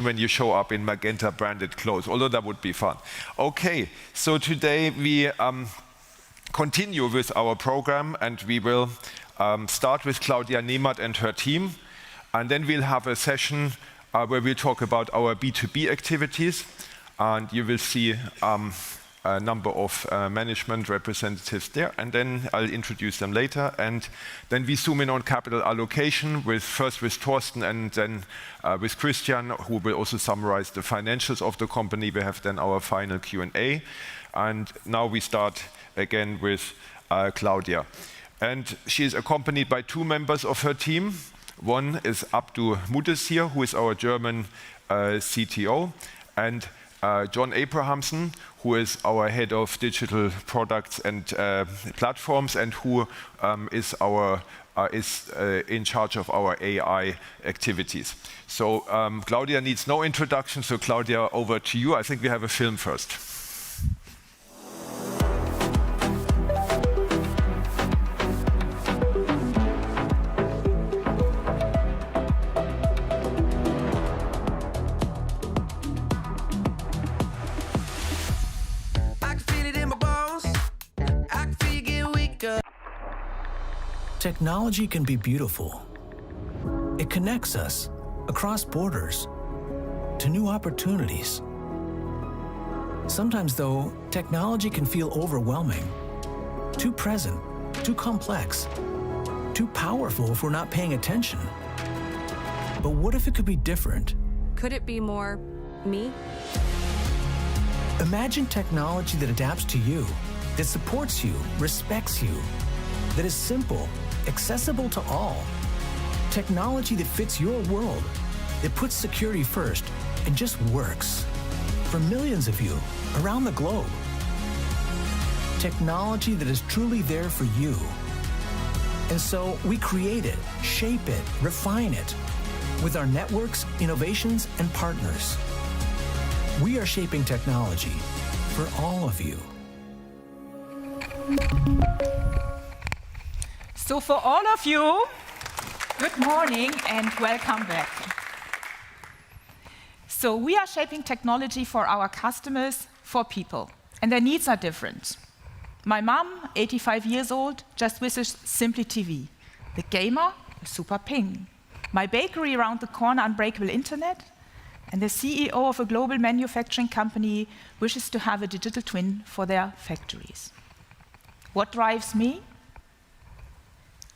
when you show up in magenta branded clothes, although that would be fun. Okay, so today we continue with our program, and we will start with Claudia Nemat and her team, and then we'll have a session where we'll talk about our B2B activities, and you will see a number of management representatives there, and then I'll introduce them later, and then we zoom in on capital allocation, first with Thorsten and then with Christian, who will also summarize the financials of the company. We have then our final Q&A, and now we start again with Claudia. And she is accompanied by two members of her team. One is Abdurazak Mudesir, who is our German CTO, and Jonathan Abrahamson, who is our head of digital products and platforms, and who is in charge of our AI activities. So Claudia needs no introduction, so Claudia, over to you. I think we have a film first. Technology can be beautiful. It connects us across borders to new opportunities. Sometimes, though, technology can feel overwhelming, too present, too complex, too powerful if we're not paying attention. But what if it could be different? Could it be more me? Imagine technology that adapts to you, that supports you, respects you, that is simple, accessible to all. Technology that fits your world, that puts security first and just works for millions of you around the globe. Technology that is truly there for you. And so we create it, shape it, refine it with our networks, innovations, and partners. We are shaping technology for all of you. So for all of you, good morning and welcome back. So we are shaping technology for our customers, for people, and their needs are different. My mom, 85 years old, just wishes Simply TV. The gamer, a super ping. My bakery around the corner, unbreakable internet. And the CEO of a global manufacturing company wishes to have a digital twin for their factories. What drives me?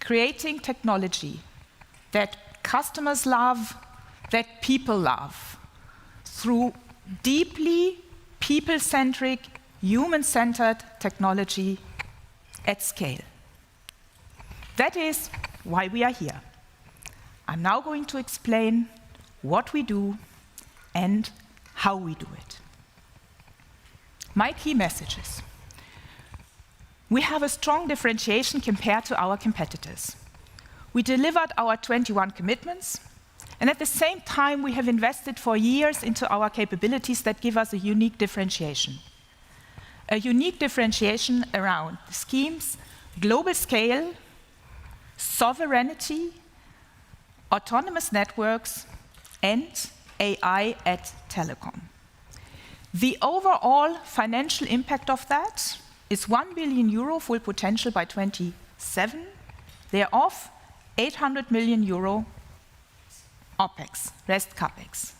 Creating technology that customers love, that people love, through deeply people-centric, human-centered technology at scale. That is why we are here. I'm now going to explain what we do and how we do it. My key messages. We have a strong differentiation compared to our competitors. We delivered our 21 commitments, and at the same time we have invested for years into our capabilities that give us a unique differentiation. A unique differentiation around the schemes, global scale, sovereignty, autonomous networks, and AI at telecom. The overall financial impact of that is 1 billion euro full potential by 2027, thereof 800 million euro OPEX, rest CAPEX.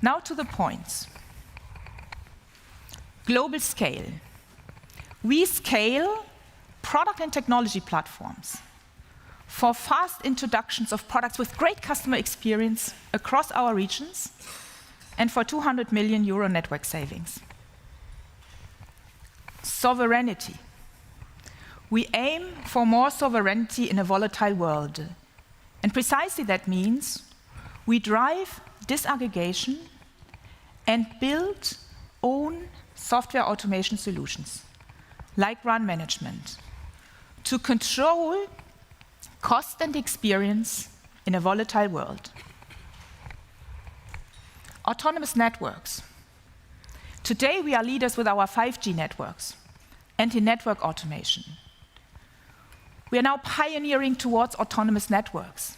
Now to the points. Global scale. We scale product and technology platforms for fast introductions of products with great customer experience across our regions and for 200 million euro network savings. Sovereignty. We aim for more sovereignty in a volatile world. And precisely that means we drive disaggregation and build own software automation solutions, like run management, to control cost and experience in a volatile world. Autonomous networks. Today we are leaders with our 5G networks and in network automation. We are now pioneering towards autonomous networks.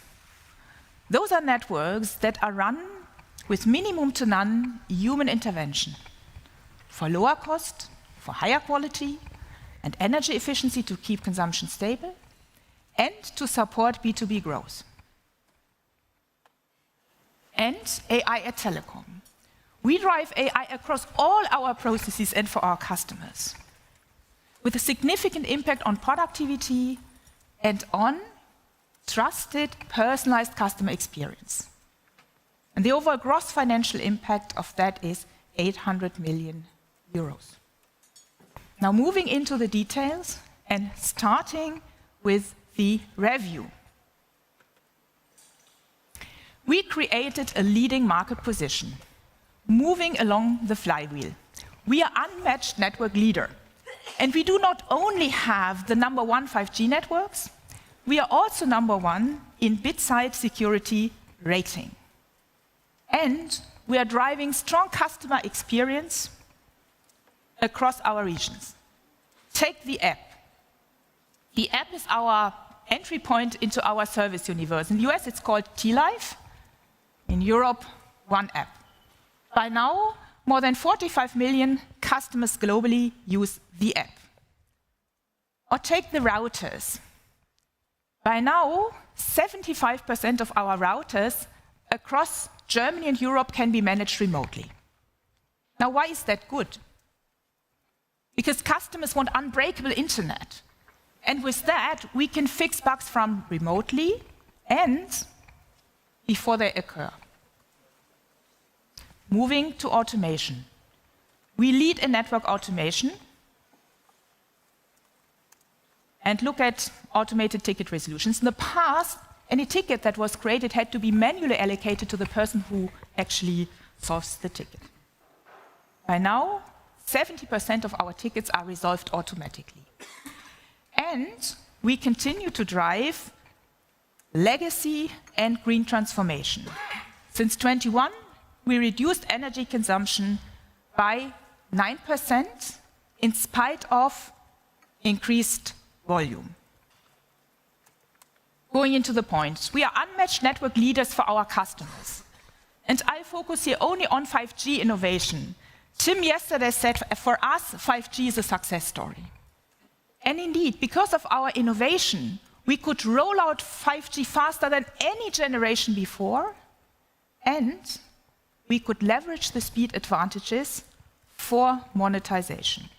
Those are networks that are run with minimum to none human intervention for lower cost, for higher quality, and energy efficiency to keep consumption stable, and to support B2B growth. And AI at Telecom. We drive AI across all our processes and for our customers, with a significant impact on productivity and on trusted, personalized customer experience. And the overall gross financial impact of that is 800 million euros. Now moving into the details and starting with the review. We created a leading market position, moving along the flywheel. We are unmatched network leader. And we do not only have the #1 5G networks, we are also #1 in bit-side security rating. And we are driving strong customer experience across our regions. Take the app. The app is our entry point into our service universe. In the US, it's called T-Life. In Europe, One App. By now, more than 45 million customers globally use the app. Or take the routers. By now, 75% of our routers across Germany and Europe can be managed remotely. Now, why is that good? Because customers want unbreakable internet. And with that, we can fix bugs from remotely and before they occur. Moving to automation. We lead in network automation and look at automated ticket resolutions. In the past, any ticket that was created had to be manually allocated to the person who actually solves the ticket. By now, 70% of our tickets are resolved automatically. And we continue to drive legacy and green transformation. Since 2021, we reduced energy consumption by 9% in spite of increased volume. Going into the points, we are unmatched network leaders for our customers. And I focus here only on 5G innovation. Tim yesterday said, for us, 5G is a success story. And indeed, because of our innovation, we could roll out 5G faster than any generation before, and we could leverage the speed advantages for monetization.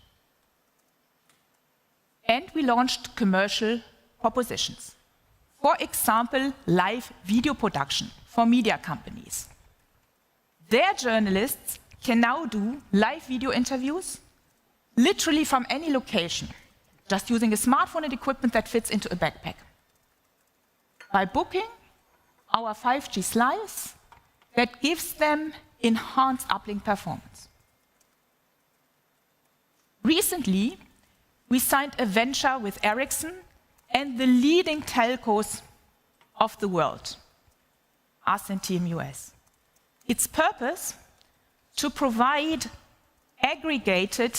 And we launched commercial propositions. For example, live video production for media companies. Their journalists can now do live video interviews literally from any location, just using a smartphone and equipment that fits into a backpack. By booking our 5G slice, that gives them enhanced uplink performance. Recently, we signed a venture with Ericsson and the leading telcos of the world, us and TMUS. Its purpose, to provide aggregated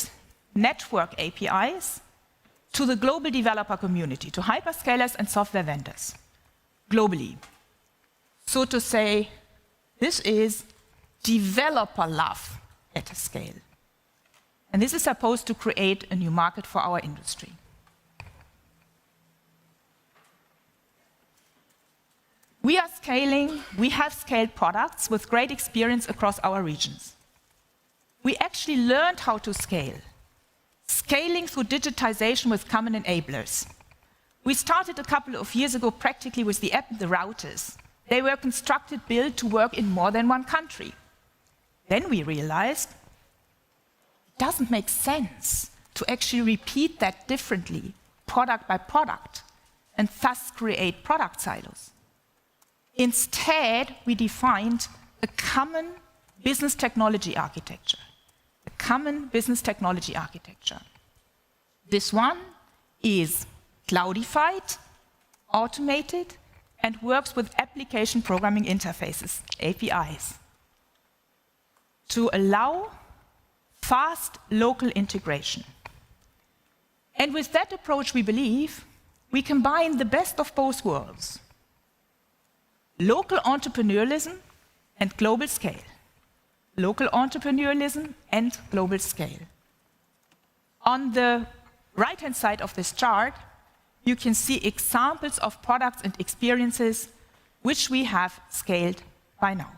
network APIs to the global developer community, to hyperscalers and software vendors, globally. So to say, this is developer love at a scale. And this is supposed to create a new market for our industry. We have scaled products with great experience across our regions. We actually learned how to scale, scaling through digitization with common enablers. We started a couple of years ago practically with the app and the routers. They were constructed, built to work in more than one country. Then we realized it doesn't make sense to actually repeat that differently, product by product, and thus create product silos. Instead, we defined a common business technology architecture. A common business technology architecture. This one is cloudified, automated, and works with application programming interfaces, APIs, to allow fast local integration. And with that approach, we believe we combine the best of both worlds. Local entrepreneurialism and global scale. Local entrepreneurialism and global scale. On the right-hand side of this chart, you can see examples of products and experiences which we have scaled by now.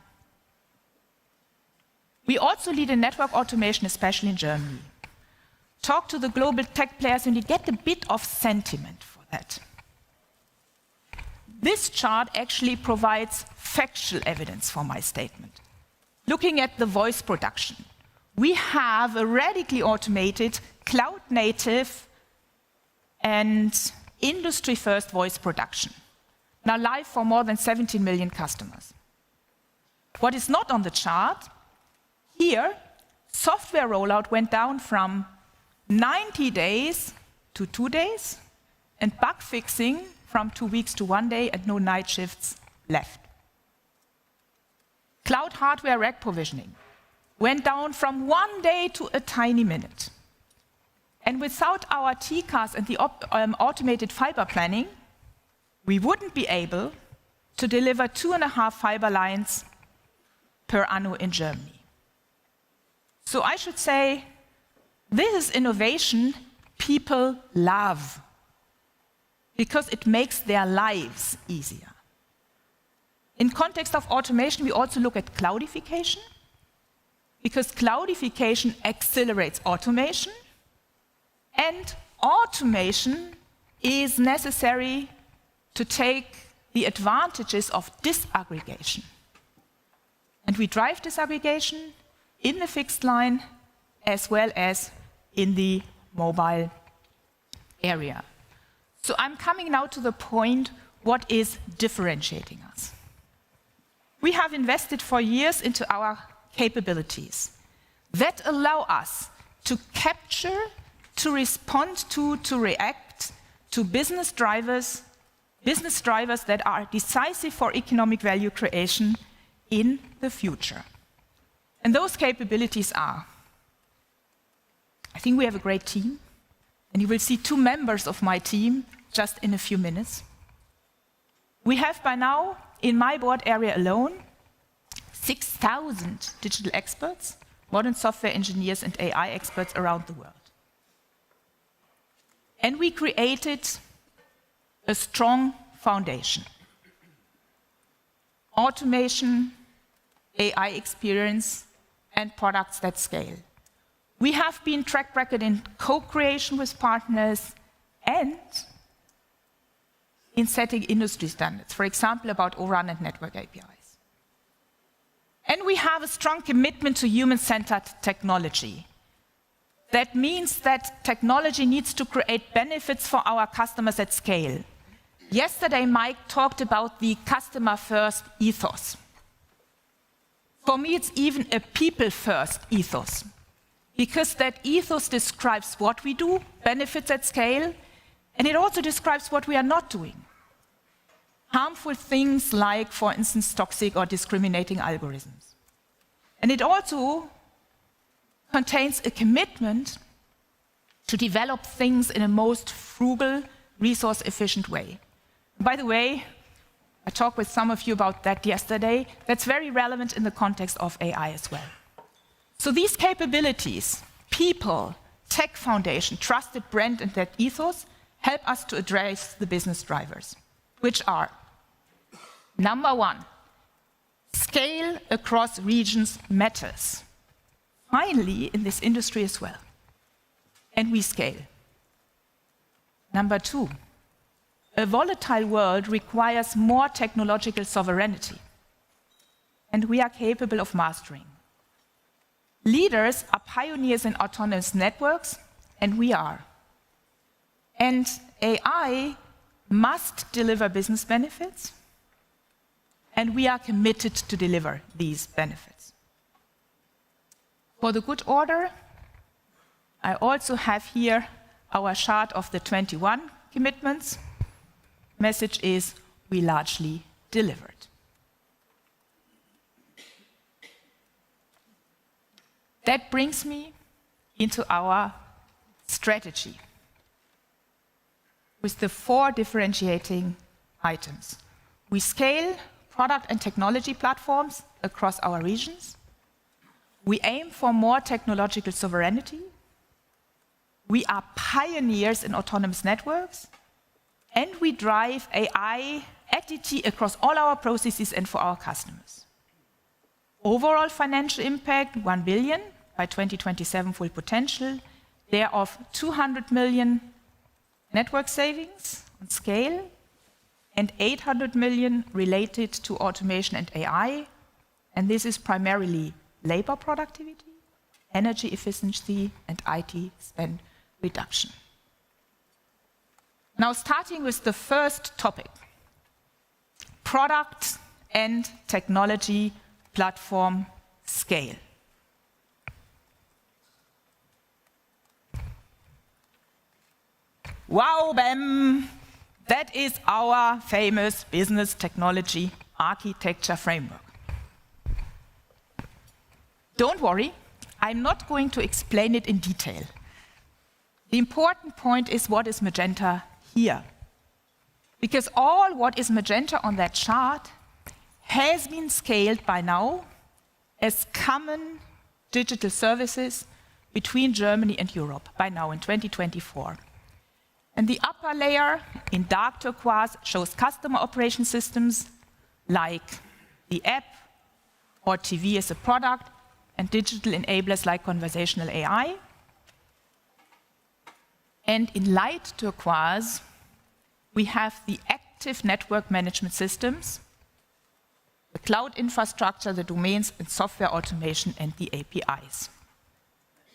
We also lead in network automation, especially in Germany. Talk to the global tech players and you get a bit of sentiment for that. This chart actually provides factual evidence for my statement. Looking at the voice production, we have a radically automated, cloud-native and industry-first voice production, now live for more than 17 million customers. What is not on the chart, here, software rollout went down from 90 days to 2 days, and bug fixing from 2 weeks to 1 day, and no night shifts left. Cloud hardware rack provisioning went down from 1 day to a tiny minute. And without our TCAS and the automated fiber planning, we wouldn't be able to deliver 2.5 fiber lines per anno in Germany. So I should say, this is innovation people love, because it makes their lives easier. In context of automation, we also look at cloudification, because cloudification accelerates automation, and automation is necessary to take the advantages of disaggregation. And we drive disaggregation in the fixed line as well as in the mobile area. So I'm coming now to the point, what is differentiating us? We have invested for years into our capabilities that allow us to capture, to respond to react to business drivers that are decisive for economic value creation in the future. And those capabilities are, I think we have a great team, and you will see 2 members of my team just in a few minutes. We have by now, in my board area alone, 6,000 digital experts, modern software engineers and AI experts around the world. And we created a strong foundation. Automation, AI experience, and products that scale. We have been track record in co-creation with partners and in setting industry standards, for example, about ORAN and network APIs. And we have a strong commitment to human-centered technology. That means that technology needs to create benefits for our customers at scale. Yesterday, Mike talked about the customer-first ethos. For me, it's even a people-first ethos, because that ethos describes what we do, benefits at scale, and it also describes what we are not doing. Harmful things like, for instance, toxic or discriminating algorithms. And it also contains a commitment to develop things in a most frugal, resource-efficient way. By the way, I talked with some of you about that yesterday. That's very relevant in the context of AI as well. So these capabilities, people, tech foundation, trusted brand, and that ethos help us to address the business drivers, which are, number 1, scale across regions matters. Finally, in this industry as well. And we scale. Number 2, a volatile world requires more technological sovereignty. And we are capable of mastering. Leaders are pioneers in autonomous networks, and we are. And AI must deliver business benefits, and we are committed to deliver these benefits. For the good order, I also have here our chart of the 21 commitments. Message is, we largely delivered. That brings me into our strategy with the 4 differentiating items. We scale product and technology platforms across our regions. We aim for more technological sovereignty. We are pioneers in autonomous networks. And we drive AI at DT across all our processes and for our customers. Overall financial impact, 1 billion by 2027 full potential, thereof 200 million network savings on scale, and 800 million related to automation and AI. And this is primarily labor productivity, energy efficiency, and IT spend reduction. Now, starting with the first topic, product and technology platform scale. Wow, BAM! That is our famous business technology architecture framework. Don't worry, I'm not going to explain it in detail. The important point is what is magenta here. Because all what is magenta on that chart has been scaled by now as common digital services between Germany and Europe by now in 2024. And the upper layer in dark turquoise shows customer operation systems like the app or TV as a product and digital enablers like conversational AI. And in light turquoise, we have the active network management systems, the cloud infrastructure, the domains and software automation and the APIs.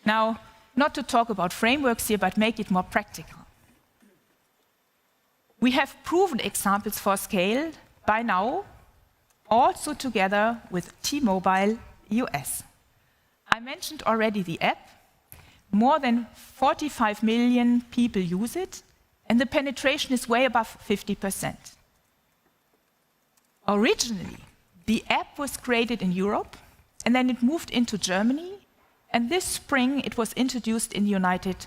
Now, not to talk about frameworks here, but make it more practical. We have proven examples for scale by now, also together with T-Mobile US. I mentioned already the app. More than 45 million people use it, and the penetration is way above 50%. Originally, the app was created in Europe, and then it moved into Germany, and this spring it was introduced in the United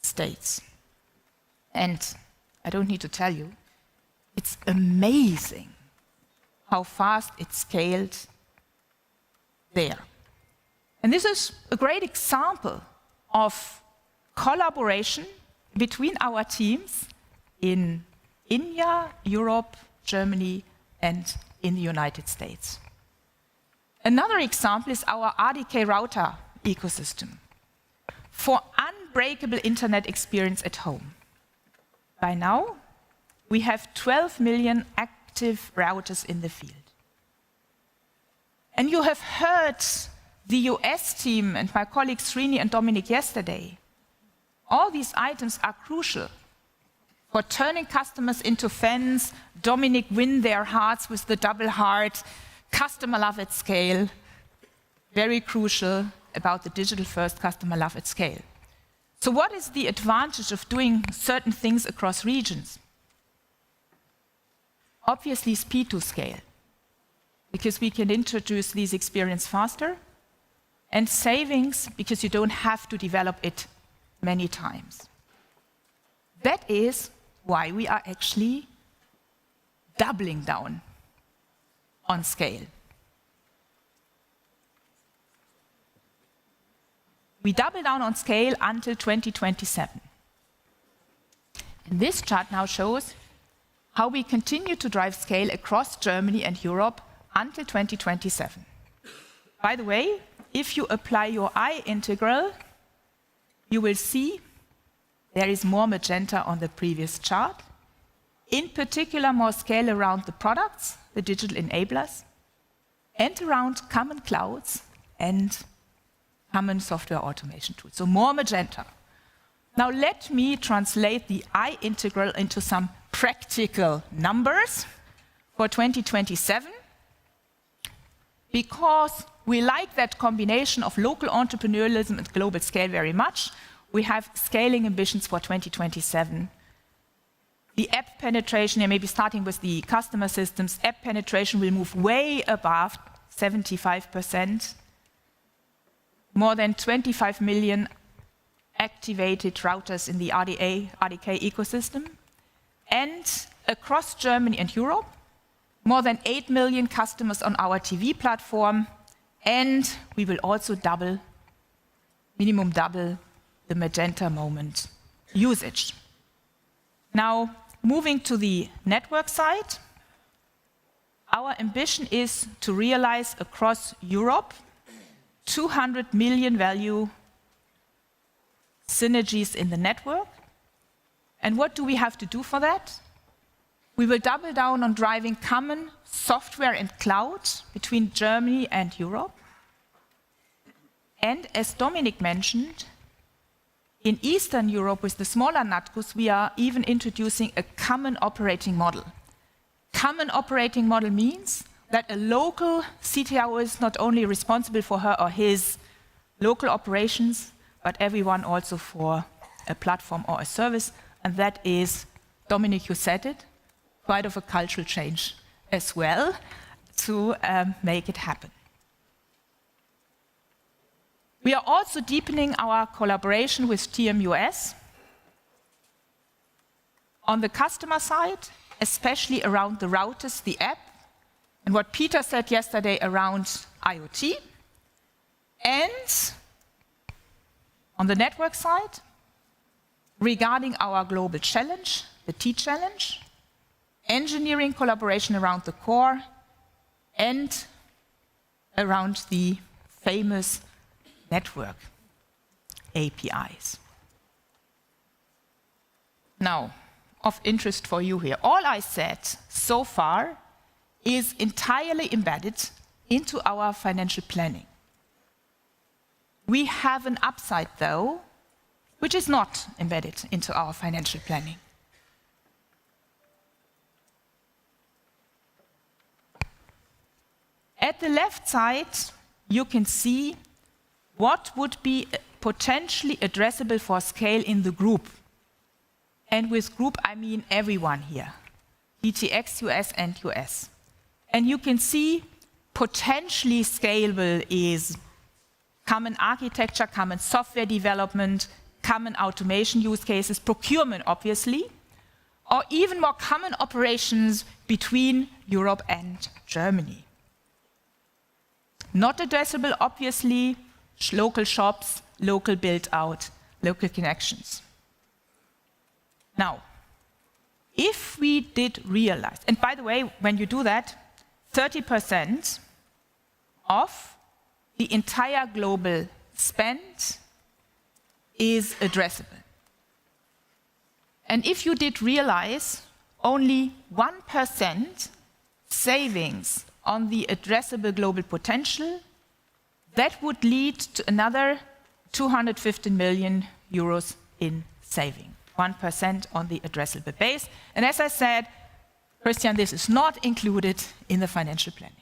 States. And I don't need to tell you, it's amazing how fast it scaled there. And this is a great example of collaboration between our teams in India, Europe, Germany, and in the United States. Another example is our RDK router ecosystem for unbreakable internet experience at home. By now, we have 12 million active routers in the field. And you have heard the US team and my colleagues Srini and Dominic yesterday. All these items are crucial for turning customers into fans. Dominic win their hearts with the double heart, customer love at scale. Very crucial about the digital first customer love at scale. So what is the advantage of doing certain things across regions? Obviously speed to scale, because we can introduce these experiences faster, and savings, because you don't have to develop it many times. That is why we are actually doubling down on scale. We double down on scale until 2027. And this chart now shows how we continue to drive scale across Germany and Europe until 2027. By the way, if you apply your I integral, you will see there is more magenta on the previous chart. In particular, more scale around the products, the digital enablers, and around common clouds and common software automation tools. So more magenta. Now let me translate the I integral into some practical numbers for 2027, because we like that combination of local entrepreneurialism and global scale very much. We have scaling ambitions for 2027. The app penetration, maybe starting with the customer systems, app penetration will move way above 75%. More than 25 million activated routers in the RDK ecosystem. And across Germany and Europe, more than 8 million customers on our TV platform, and we will also minimum double the Magenta moment usage. Now, moving to the network side, our ambition is to realize across Europe 200 million value synergies in the network. And what do we have to do for that? We will double down on driving common software and cloud between Germany and Europe. And as Dominik mentioned, in Eastern Europe with the smaller NatCos, we are even introducing a common operating model. Common operating model means that a local CTO is not only responsible for her or his local operations, but everyone also for a platform or a service. And that is, Dominik, you said it, quite of a cultural change as well to make it happen. We are also deepening our collaboration with TMUS on the customer side, especially around the routers, the app, and what Peter said yesterday around IoT. And on the network side, regarding our global challenge, the T-challenge, engineering collaboration around the core, and around the famous network APIs. Now, of interest for you here, all I said so far is entirely embedded into our financial planning. We have an upside, though, which is not embedded into our financial planning. At the left side, you can see what would be potentially addressable for scale in the group. And with group, I mean everyone here, DTX, US, and US. And you can see potentially scalable is common architecture, common software development, common automation use cases, procurement, obviously, or even more common operations between Europe and Germany. Not addressable, obviously, local shops, local build-out, local connections. Now, if we did realize, and by the way, when you do that, 30% of the entire global spend is addressable. And if you did realize only 1% savings on the addressable global potential, that would lead to another 215 million euros in saving, 1% on the addressable base. And as I said, Christian, this is not included in the financial planning.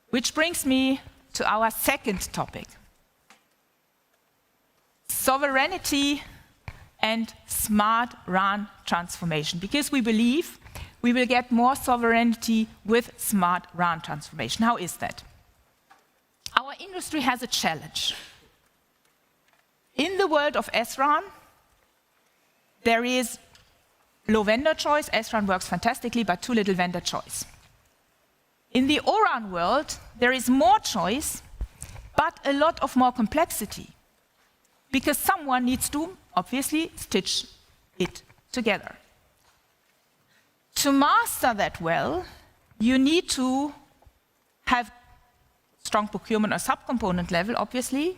Which brings me to our second topic, sovereignty and smart RAN transformation, because we believe we will get more sovereignty with smart RAN transformation. How is that? Our industry has a challenge. In the world of SRAN, there is low vendor choice. SRAN works fantastically, but too little vendor choice. In the O-RAN world, there is more choice, but a lot of more complexity, because someone needs to, obviously, stitch it together. To master that well, you need to have strong procurement or subcomponent level, obviously,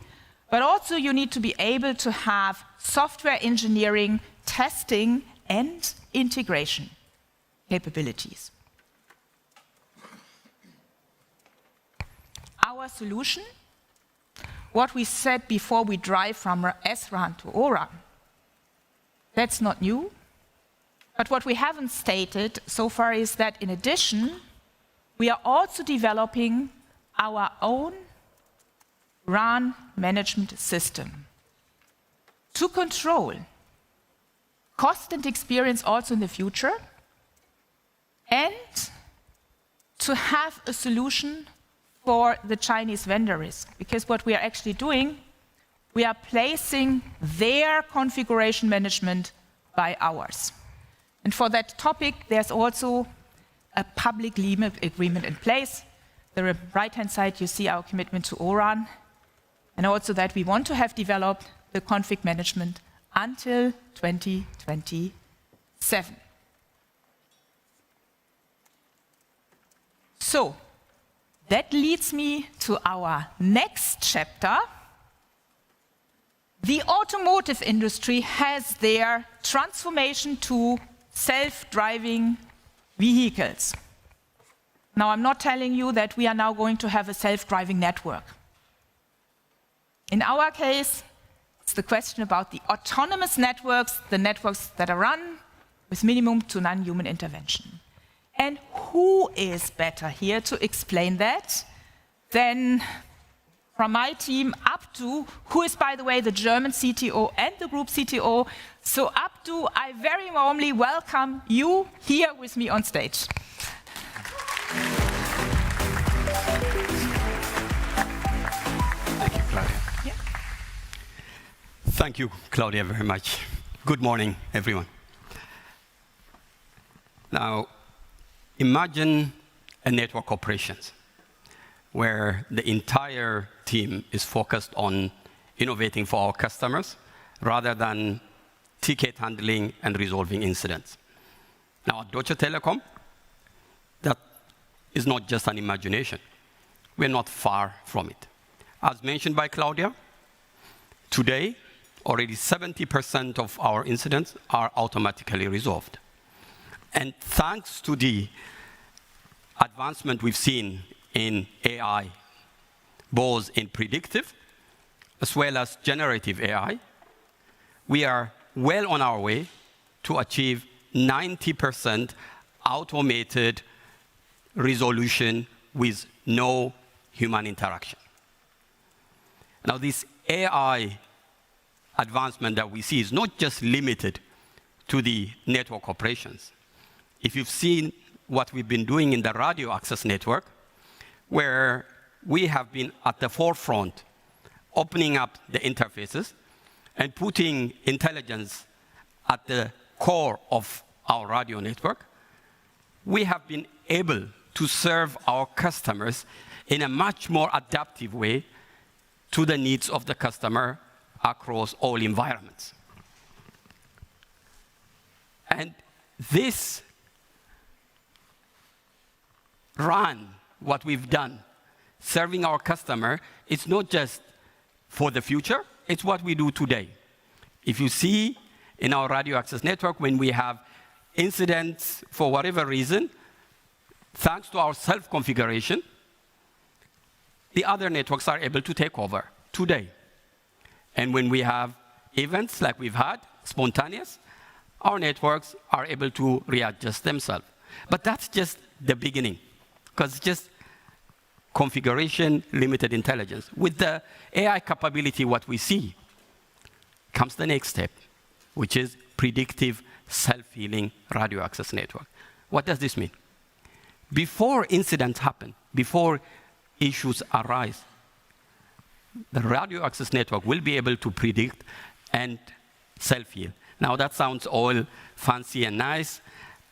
but also you need to be able to have software engineering, testing, and integration capabilities. Our solution, what we said before we drive from SRAN to O-RAN, that's not new. But what we haven't stated so far is that in addition, we are also developing our own RAN management system to control cost and experience also in the future, and to have a solution for the Chinese vendor risk. Because what we are actually doing, we are placing their configuration management by ours. And for that topic, there's also a public agreement in place. The right-hand side, you see our commitment to ORAN, and also that we want to have developed the config management until 2027. So, that leads me to our next chapter. The automotive industry has their transformation to self-driving vehicles. Now, I'm not telling you that we are now going to have a self-driving network. In our case, it's the question about the autonomous networks, the networks that are run with minimum to non-human intervention. And who is better here to explain that than from my team, Abdu, who is, by the way, the German CTO and the group CTO. So Abdu, I very warmly welcome you here with me on stage. Thank you, Claudia. Yeah. Thank you, Claudia, very much. Good morning, everyone. Now, imagine a network operations where the entire team is focused on innovating for our customers rather than ticket handling and resolving incidents. Now, at Deutsche Telekom, that is not just an imagination. We're not far from it. As mentioned by Claudia, today, already 70% of our incidents are automatically resolved. And thanks to the advancement we've seen in AI, both in predictive as well as generative AI, we are well on our way to achieve 90% automated resolution with no human interaction. Now, this AI advancement that we see is not just limited to the network operations. If you've seen what we've been doing in the radio access network, where we have been at the forefront, opening up the interfaces and putting intelligence at the core of our radio network, we have been able to serve our customers in a much more adaptive way to the needs of the customer across all environments. And this run, what we've done, serving our customer, it's not just for the future, it's what we do today. If you see in our radio access network, when we have incidents for whatever reason, thanks to our self-configuration, the other networks are able to take over today. And when we have events like we've had, spontaneous, our networks are able to readjust themselves. But that's just the beginning, because it's just configuration, limited intelligence. With the AI capability, what we see comes the next step, which is predictive self-healing radio access network. What does this mean? Before incidents happen, before issues arise, the radio access network will be able to predict and self-heal. Now, that sounds all fancy and nice,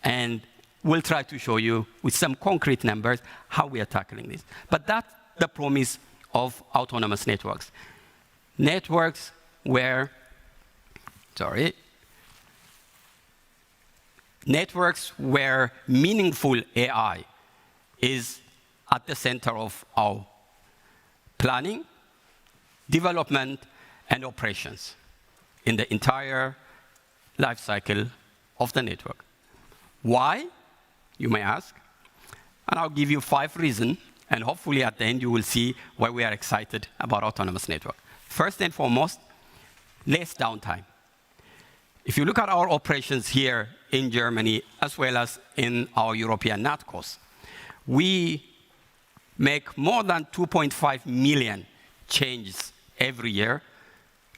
and we'll try to show you with some concrete numbers how we are tackling this. But that's the promise of autonomous networks. Networks where, meaningful AI is at the center of our planning, development, and operations in the entire life cycle of the network. Why, you may ask? And I'll give you 5 reasons, and hopefully at the end you will see why we are excited about autonomous network. First and foremost, less downtime. If you look at our operations here in Germany, as well as in our European NatCos, we make more than 2.5 million changes every year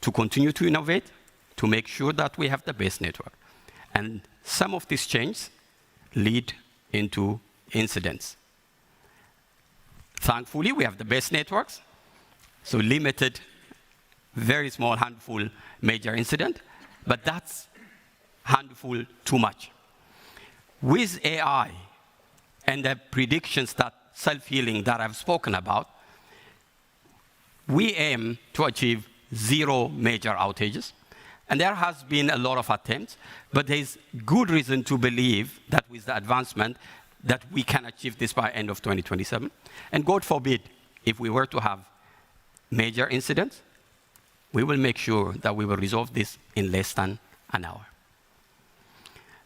to continue to innovate, to make sure that we have the best network. And some of these changes lead into incidents. Thankfully, we have the best networks, so limited, very small handful major incident, but that's handful too much. With AI and the predictions, that self-healing that I've spoken about, we aim to achieve 0 major outages. And there has been a lot of attempts, but there's good reason to believe that with the advancement that we can achieve this by end of 2027. And God forbid, if we were to have major incidents, we will make sure that we will resolve this in less than an hour.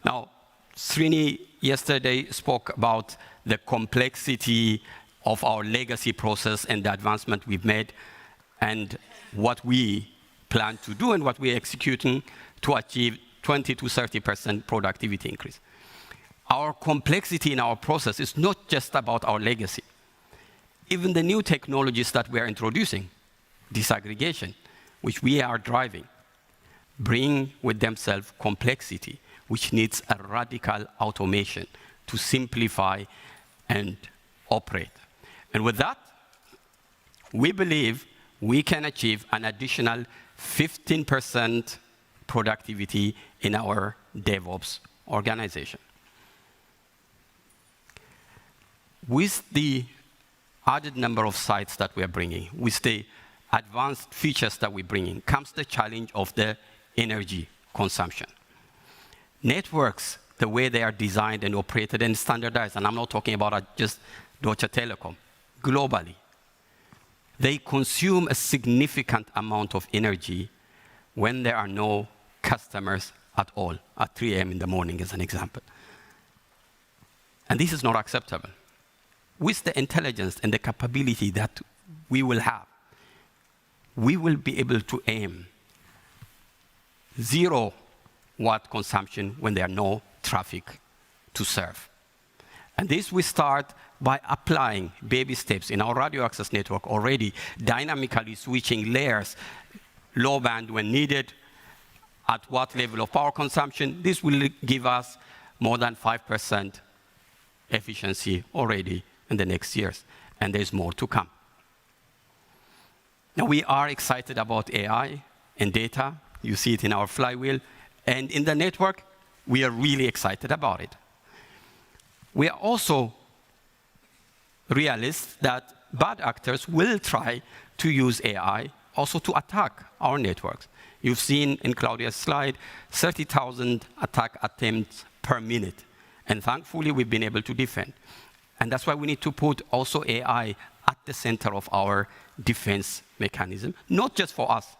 Now, Srini yesterday spoke about the complexity of our legacy process and the advancement we've made and what we plan to do and what we're executing to achieve 20 to 30% productivity increase. Our complexity in our process is not just about our legacy. Even the new technologies that we are introducing, disaggregation, which we are driving, bring with themselves complexity, which needs a radical automation to simplify and operate. And with that, we believe we can achieve an additional 15% productivity in our DevOps organization. With the added number of sites that we are bringing, with the advanced features that we're bringing, comes the challenge of the energy consumption. Networks, the way they are designed and operated and standardized, and I'm not talking about just Deutsche Telekom, globally, they consume a significant amount of energy when there are no customers at all, at 3 a.m. in the morning, as an example. And this is not acceptable. With the intelligence and the capability that we will have, we will be able to aim 0 watt consumption when there are no traffic to serve. And this we start by applying baby steps in our radio access network already, dynamically switching layers, low band when needed, at what level of power consumption. This will give us more than 5% efficiency already in the next years, and there's more to come. Now, we are excited about AI and data. You see it in our flywheel. And in the network, we are really excited about it. We are also realists that bad actors will try to use AI also to attack our networks. You've seen in Claudia's slide 30,000 attack attempts per minute. And thankfully, we've been able to defend. And that's why we need to put also AI at the center of our defense mechanism, not just for us,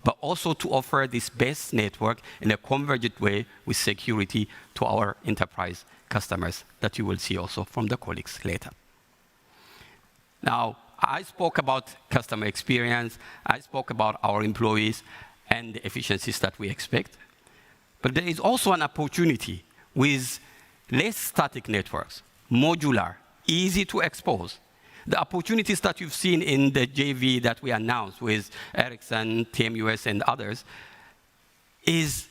but also to offer this best network in a convergent way with security to our enterprise customers that you will see also from the colleagues later. Now, I spoke about customer experience, I spoke about our employees and the efficiencies that we expect. But there is also an opportunity with less static networks, modular, easy to expose. The opportunities that you've seen in the JV that we announced with Ericsson, TMUS, and others is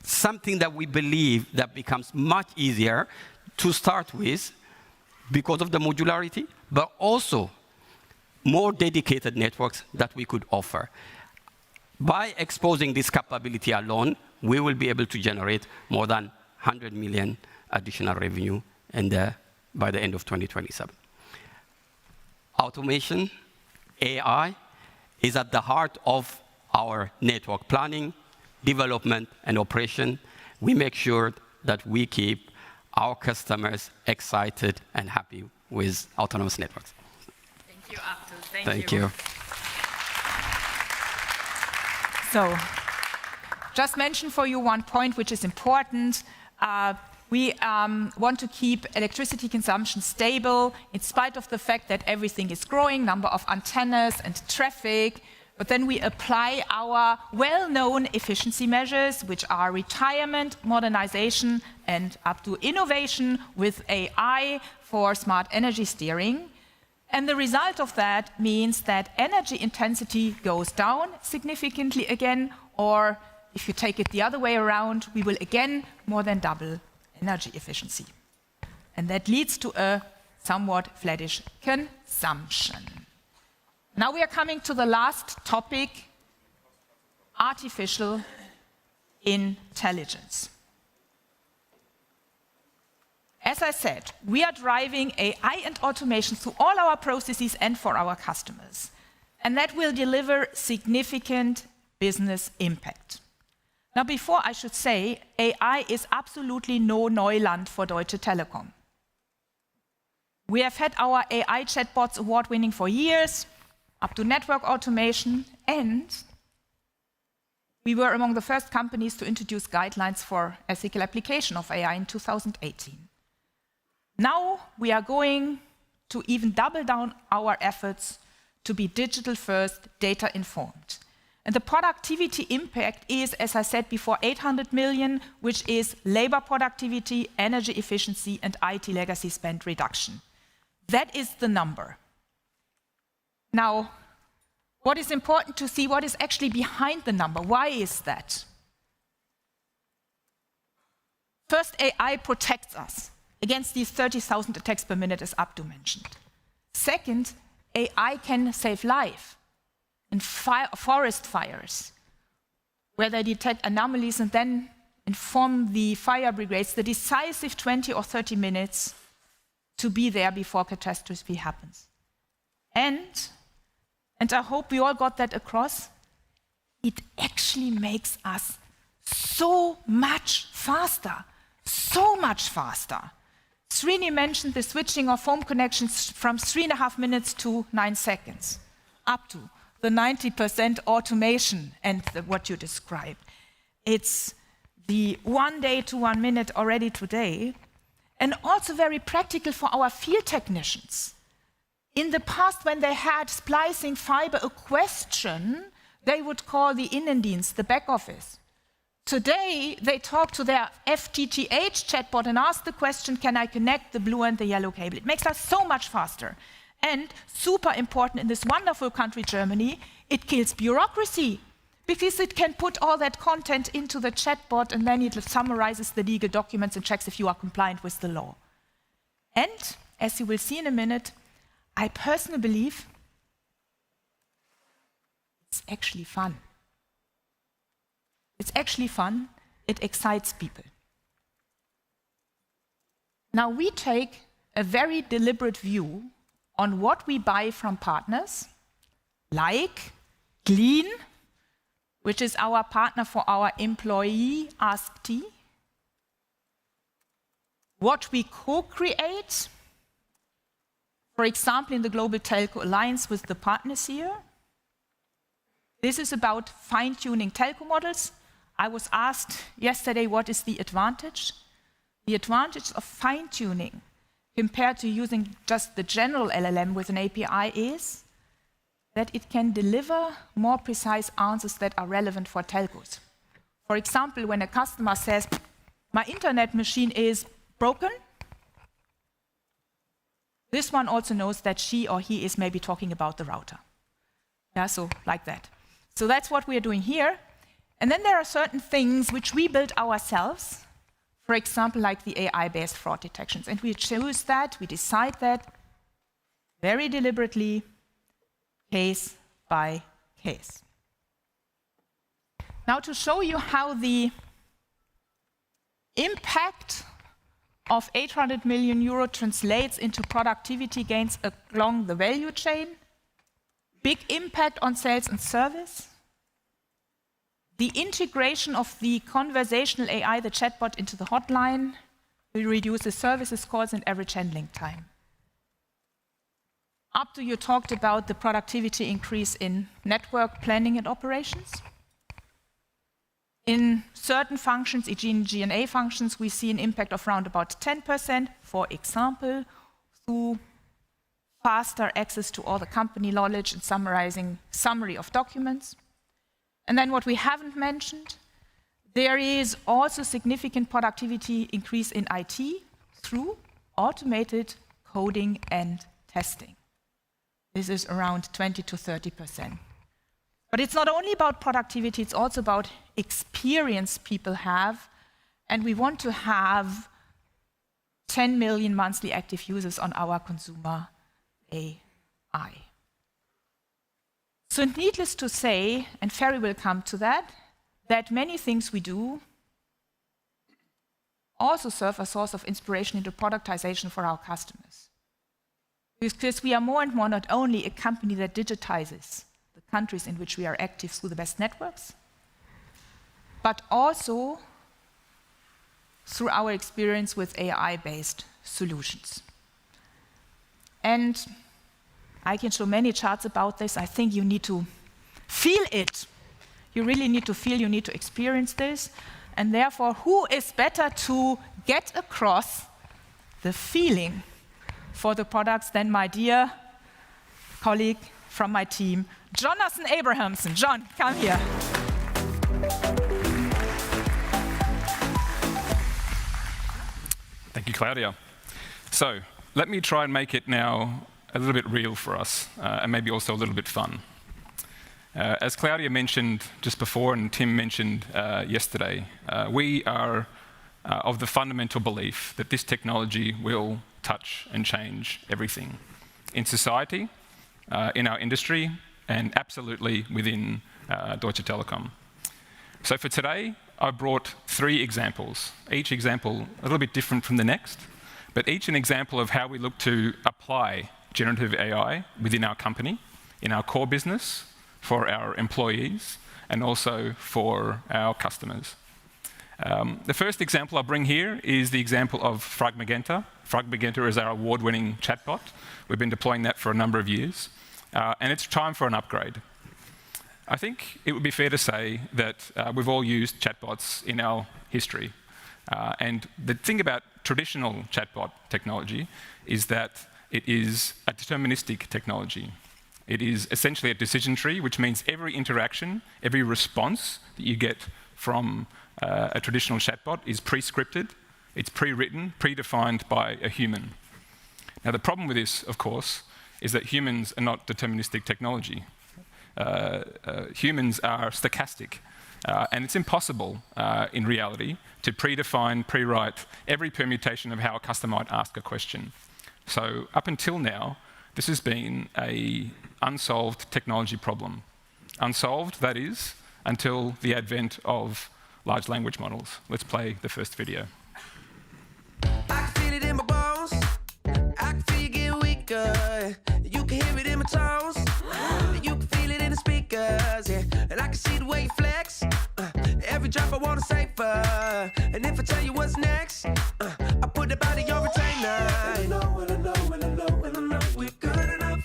something that we believe that becomes much easier to start with because of the modularity, but also more dedicated networks that we could offer. By exposing this capability alone, we will be able to generate more than 100 million additional revenue by the end of 2027. Automation, AI, is at the heart of our network planning, development, and operation. We make sure that we keep our customers excited and happy with autonomous networks. Thank you, Abdul. Thank you. So, just mention for you one point which is important. We want to keep electricity consumption stable in spite of the fact that everything is growing, number of antennas and traffic. But then we apply our well-known efficiency measures, which are retirement, modernization, and up to innovation with AI for smart energy steering. And the result of that means that energy intensity goes down significantly again, or if you take it the other way around, we will again more than double energy efficiency. And that leads to a somewhat flattish consumption. Now we are coming to the last topic, artificial intelligence. as I said, we are driving AI and automation through all our processes and for our customers. And that will deliver significant business impact. Now, before I should say, AI is absolutely no Neuland for Deutsche Telekom. We have had our AI chatbots award-winning for years, up to network automation, and we were among the first companies to introduce guidelines for ethical application of AI in 2018. Now we are going to even double down our efforts to be digital first, data informed. And the productivity impact is, as I said before, 800 million, which is labor productivity, energy efficiency, and IT legacy spend reduction. That is the number. Now, what is important to see, what is actually behind the number? Why is that? First, AI protects us against these 30,000 attacks per minute, as Abdu mentioned. Second, AI can save life in forest fires, where they detect anomalies and then inform the fire brigades the decisive 20 or 30 minutes to be there before catastrophe happens. And I hope we all got that across, it actually makes us so much faster, so much faster. Srini mentioned the switching of home connections from 3.5 minutes to 9 seconds, up to the 90% automation and what you described. It's the 1 day to 1 minute already today, and also very practical for our field technicians. In the past, when they had splicing fiber a question, they would call the Innendienst, the back office. Today, they talk to their FTTH chatbot and ask the question, can I connect the blue and the yellow cable? It makes us so much faster. And super important in this wonderful country, Germany, it kills bureaucracy, because it can put all that content into the chatbot and then it summarizes the legal documents and checks if you are compliant with the law. And, as you will see in a minute, I personally believe it's actually fun. It's actually fun. It excites people. Now, we take a very deliberate view on what we buy from partners, like Glean, which is our partner for our employee AskT, what we co-create, for example, in the Global Telco Alliance with the partners here. This is about fine-tuning telco models. I was asked yesterday, what is the advantage? The advantage of fine-tuning compared to using just the general LLM with an API is that it can deliver more precise answers that are relevant for telcos. For example, when a customer says, my internet machine is broken, this one also knows that she or he is maybe talking about the router. Yeah, so like that. So that's what we are doing here. And then there are certain things which we build ourselves, for example, like the AI-based fraud detections. And we choose that, we decide that very deliberately, case by case. Now, to show you how the impact of 800 million euro translates into productivity gains along the value chain, big impact on sales and service, the integration of the conversational AI, the chatbot, into the hotline will reduce the services calls and average handling time. Up to you talked about the productivity increase in network planning and operations. In certain functions, e.g. in G&A functions, we see an impact of around about 10%, for example, through faster access to all the company knowledge and summary of documents. And then what we haven't mentioned, there is also significant productivity increase in IT through automated coding and testing. This is around 20 to 30%. But it's not only about productivity, it's also about experience people have. And we want to have 10 million monthly active users on our consumer AI. So needless to say, and Ferry will come to that many things we do also serve a source of inspiration into productization for our customers. Because we are more and more not only a company that digitizes the countries in which we are active through the best networks, but also through our experience with AI-based solutions. And I can show many charts about this. I think you need to feel it. You really need to feel, you need to experience this. And therefore, who is better to get across the feeling for the products than my dear colleague from my team, Jonathan Abrahamson. John, come here. Thank you, Claudia. So let me try and make it now a little bit real for us, and maybe also a little bit fun. As Claudia mentioned just before, and Tim mentioned yesterday, we are of the fundamental belief that this technology will touch and change everything in society, in our industry, and absolutely within Deutsche Telekom. So for today, I brought 3 examples, each example a little bit different from the next, but each an example of how we look to apply generative AI within our company, in our core business, for our employees, and also for our customers. The first example I'll bring here is the example of Fragmenta. Fragmenta is our award-winning chatbot. We've been deploying that for a number of years, and it's time for an upgrade. I think it would be fair to say that we've all used chatbots in our history. And the thing about traditional chatbot technology is that it is a deterministic technology. It is essentially a decision tree, which means every interaction, every response that you get from a traditional chatbot is pre-scripted, it's pre-written, predefined by a human. Now, the problem with this, of course, is that humans are not deterministic technology. Humans are stochastic, and it's impossible in reality to predefine, pre-write every permutation of how a customer might ask a question. So up until now, this has been an unsolved technology problem. Unsolved, that is, until the advent of large language models. Let's play the first video. I can feel it in my bones. I can feel you getting weaker. You can hear it in my tones. You can feel it in the speakers, yeah. And I can see the way you flex. Every drop I wanna savor. And if I tell you what's next, I put it out of your retainer. And I know, and I know, and I know, and I know we're good enough.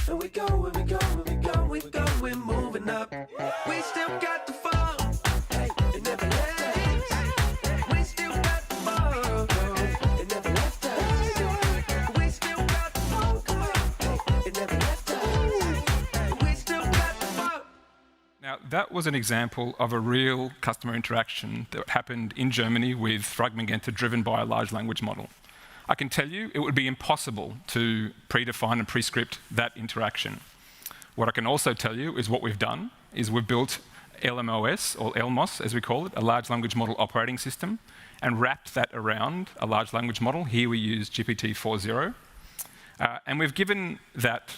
And we go, and we go, and we go, we go, we're moving up. We still got the fun. Hey, it never left us. We still got the fun. It never left us. We still got the fun. Come on. Hey, it never left us. We still got the fun. Now, that was an example of a real customer interaction that happened in Germany with Fragmenta driven by a large language model. I can tell you it would be impossible to predefine and prescript that interaction. What I can also tell you is what we've done is we've built LMOS, or LMOS as we call it, a large language model operating system, and wrapped that around a large language model. Here we use GPT 4.0. And we've given that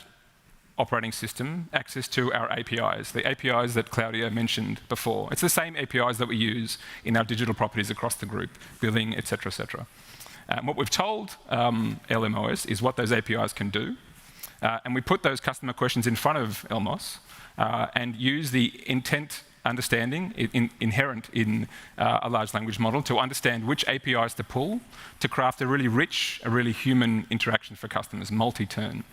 operating system access to our APIs, the APIs that Claudia mentioned before. It's the same APIs that we use in our digital properties across the group, billing, et cetera, et cetera. What we've told LMOS is what those APIs can do, and we put those customer questions in front of LMOS and use the intent understanding inherent in a large language model to understand which APIs to pull to craft a really rich, a really human interaction for customers, multi-turn.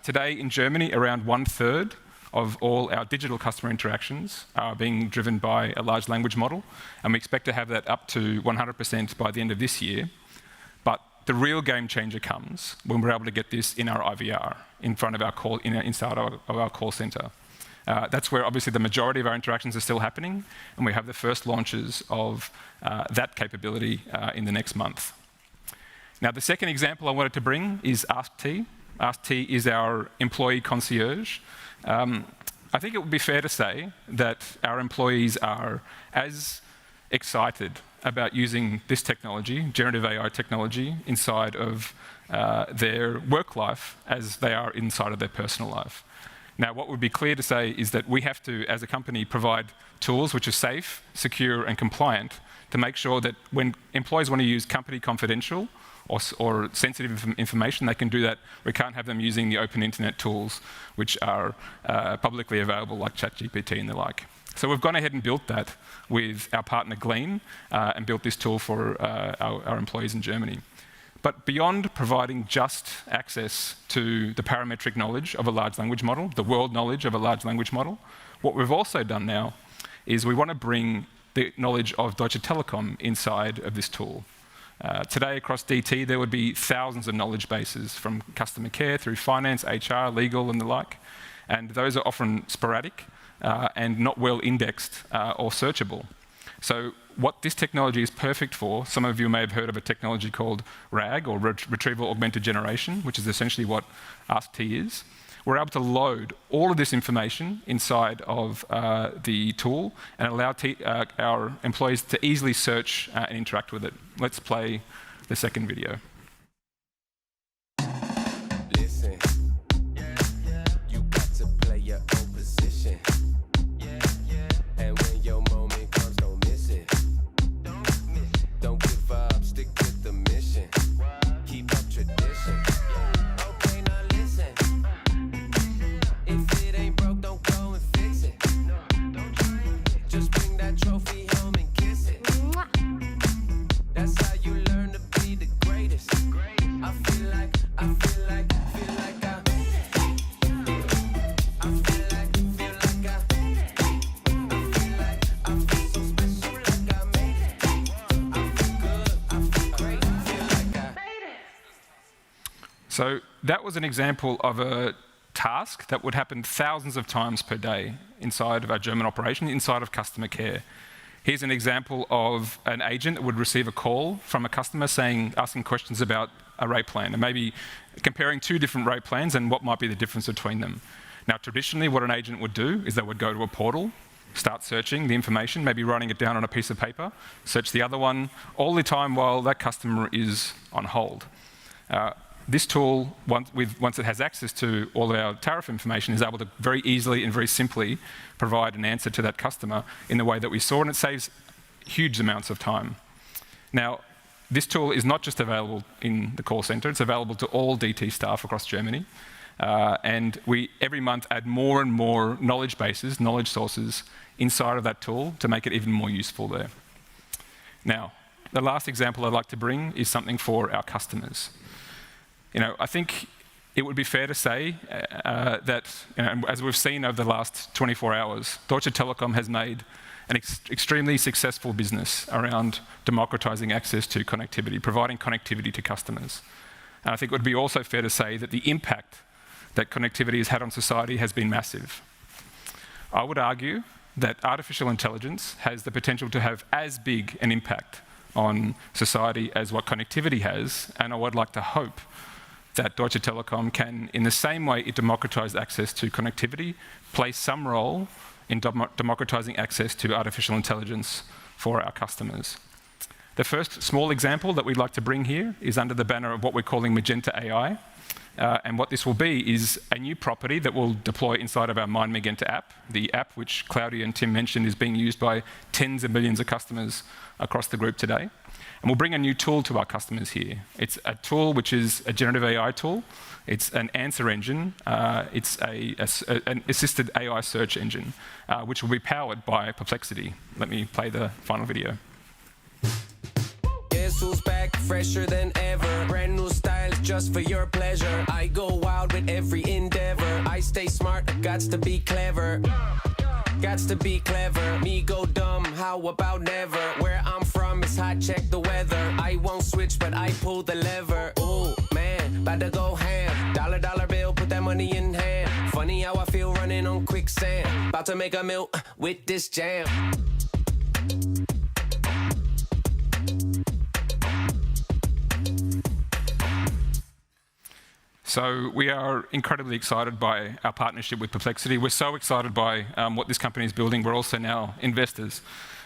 Today in Germany, around 1/3 of all our digital customer interactions are being driven by a large language model, and we expect to have that up to 100% by the end of this year. But the real game changer comes when we're able to get this in our IVR, in front of our call, inside of our call center. That's where obviously the majority of our interactions are still happening, and we have the first launches of that capability in the next month. Now, the second example I wanted to bring is AskT. AskT is our employee concierge. I think it would be fair to say that our employees are as excited about using this technology, generative AI technology, inside of their work life as they are inside of their personal life. Now, what would be clear to say is that we have to, as a company, provide tools which are safe, secure, and compliant to make sure that when employees want to use company confidential or sensitive information, they can do that. We can't have them using the open internet tools, which are publicly available, like ChatGPT and the like. So we've gone ahead and built that with our partner Glean and built this tool for our employees in Germany. But beyond providing just access to the parametric knowledge of a large language model, the world knowledge of a large language model, what we've also done now is we want to bring the knowledge of Deutsche Telekom inside of this tool. Today across DT, there would be thousands of knowledge bases from customer care through finance, HR, legal, and the like. And those are often sporadic and not well indexed or searchable. So what this technology is perfect for, some of you may have heard of a technology called RAG, or Retrieval Augmented Generation, which is essentially what AskT is. We're able to load all of this information inside of the tool and allow our employees to easily search and interact with it. Let's play the second video. Listen, you got to play your own position. And when your moment comes, don't miss it. Don't give up, stick with the mission. Keep up tradition. Okay, now listen. If it ain't broke, don't go and fix it. Just bring that trophy home and kiss it. That's how you learn to be the greatest. I feel like I feel like I feel so special, like I made it. I feel good, I feel great, I feel like I made it. So that was an example of a task that would happen thousands of times per day inside of our German operation, inside of customer care. Here's an example of an agent that would receive a call from a customer asking questions about a rate plan, and maybe comparing two different rate plans and what might be the difference between them. Now, traditionally, what an agent would do is they would go to a portal, start searching the information, maybe writing it down on a piece of paper, search the other one, all the time while that customer is on hold. This tool, once it has access to all of our tariff information, is able to very easily and very simply provide an answer to that customer in the way that we saw, and it saves huge amounts of time. Now, this tool is not just available in the call center, it's available to all DT staff across Germany. And we, every month, add more and more knowledge bases, knowledge sources, inside of that tool to make it even more useful there. Now, the last example I'd like to bring is something for our customers. I think it would be fair to say that, as we've seen over the last 24 hours, Deutsche Telekom has made an extremely successful business around democratizing access to connectivity, providing connectivity to customers. And I think it would be also fair to say that the impact that connectivity has had on society has been massive. I would argue that artificial intelligence has the potential to have as big an impact on society as what connectivity has, and I would like to hope that Deutsche Telekom can, in the same way it democratized access to connectivity, play some role in democratizing access to artificial intelligence for our customers. The first small example that we'd like to bring here is under the banner of what we're calling Magenta AI. And what this will be is a new property that we'll deploy inside of our Mein Magenta app, the app which Claudia and Tim mentioned is being used by tens of millions of customers across the group today. And we'll bring a new tool to our customers here. It's a tool which is a generative AI tool. It's an answer engine. It's an assisted AI search engine, which will be powered by Perplexity. Let me play the final video. Guess who's back, fresher than ever. Brand new style just for your pleasure. I go wild with every endeavor. I stay smart, gots to be clever. Gots to be clever. Me go dumb, how about never? Where I'm from is hot, check the weather. I won't switch, but I pull the lever. Ooh, man, about to go ham. Dollar bill, put that money in hand. Funny how I feel running on quicksand. About to make a meal with this jam. So we are incredibly excited by our partnership with Perplexity. We're so excited by what this company is building. We're also now investors.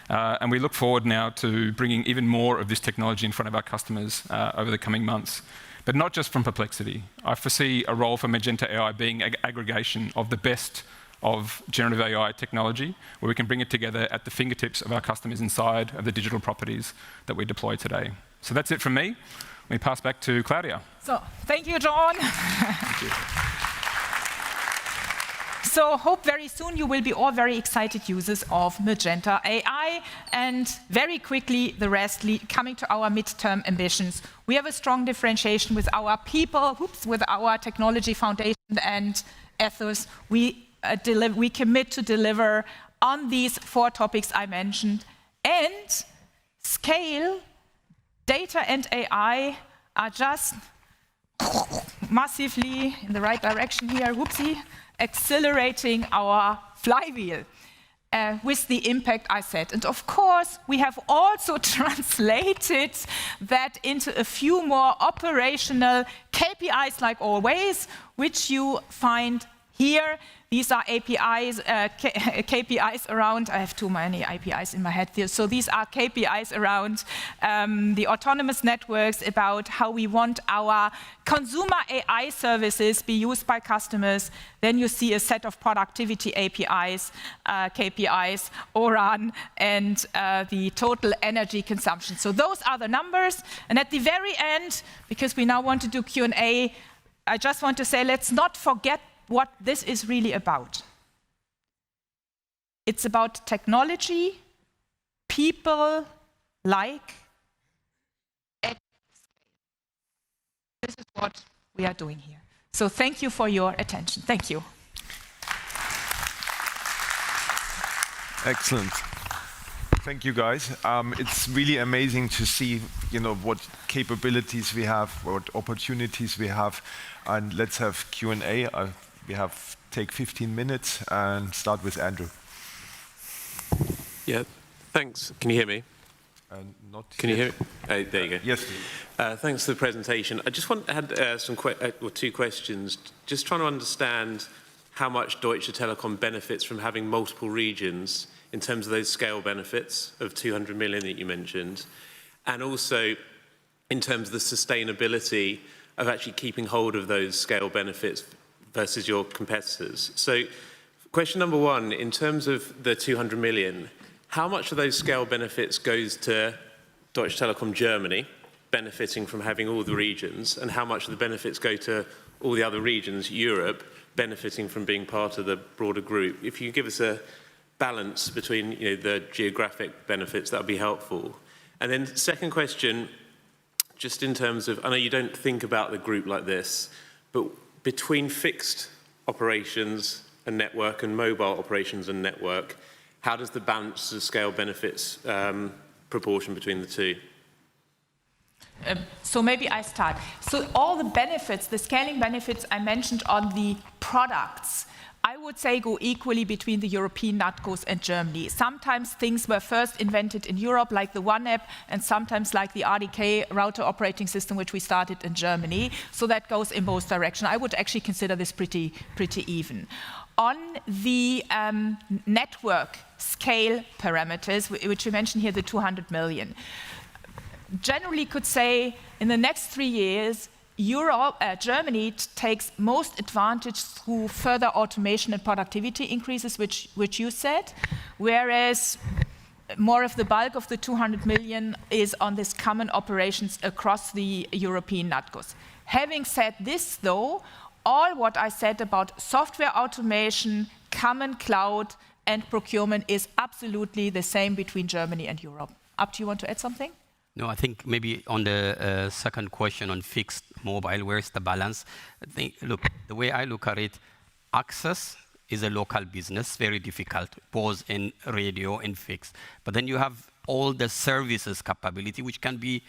And we look forward now to bringing even more of this technology in front of our customers over the coming months. But not just from Perplexity. I foresee a role for Magenta AI being aggregation of the best of generative AI technology, where we can bring it together at the fingertips of our customers inside of the digital properties that we deploy today. So that's it from me. Let me pass back to Claudia. So, thank you, John. Thank you. So, hope very soon you will be all very excited users of Magenta AI. And very quickly, the rest, coming to our midterm ambitions. We have a strong differentiation with our people, with our technology foundation and ethos. We commit to deliver on these 4 topics I mentioned. And scale, data and AI are just massively in the right direction here, accelerating our flywheel with the impact I said. And of course, we have also translated that into a few more operational KPIs, like always, which you find here. These are APIs, KPIs around, I have too many APIs in my head here. So these are KPIs around the autonomous networks, about how we want our consumer AI services be used by customers. Then you see a set of productivity APIs, KPIs, ORAN, and the total energy consumption. So those are the numbers. And at the very end, because we now want to do Q&A, I just want to say, let's not forget what this is really about. It's about technology, people like, at scale. This is what we are doing here. So thank you for your attention. Thank you. Excellent. Thank you, guys. It's really amazing to see, what capabilities we have, what opportunities we have, and let's have Q&A. Take 15 minutes and start with Andrew. Yeah, thanks. Can you hear me? Can you hear me? Oh, there you go. Yes. Thanks for the presentation. I just had 2 questions. Just trying to understand how much Deutsche Telekom benefits from having multiple regions in terms of those scale benefits of 200 million that you mentioned, and also in terms of the sustainability of actually keeping hold of those scale benefits versus your competitors. So question number 1, in terms of the 200 million, how much of those scale benefits goes to Deutsche Telekom Germany, benefiting from having all the regions, and how much of the benefits go to all the other regions, Europe, benefiting from being part of the broader group? If you give us a balance between the geographic benefits, that would be helpful. And then second question, just in terms of, I know you don't think about the group like this, but between fixed operations and network and mobile operations and network, how does the balance of scale benefits proportion between the two? So maybe I start. So all the benefits, the scaling benefits I mentioned on the products, I would say go equally between the European NatCos and Germany. Sometimes things were first invented in Europe, like the One App, and sometimes like the RDK, router operating system, which we started in Germany. So that goes in both directions. I would actually consider this pretty even. On the network scale parameters, which we mentioned here, the 200 million, generally could say in the next 3 years, Germany takes most advantage through further automation and productivity increases, which you said, whereas more of the bulk of the 200 million is on this common operations across the European NatCos. Having said this, though, all what I said about software automation, common cloud, and procurement is absolutely the same between Germany and Europe. Up to you, want to add something? No, I think maybe on the second question on fixed mobile, where's the balance? I think, look, the way I look at it, access is a local business, very difficult, both in radio and fixed. But then you have all the services capability, which can be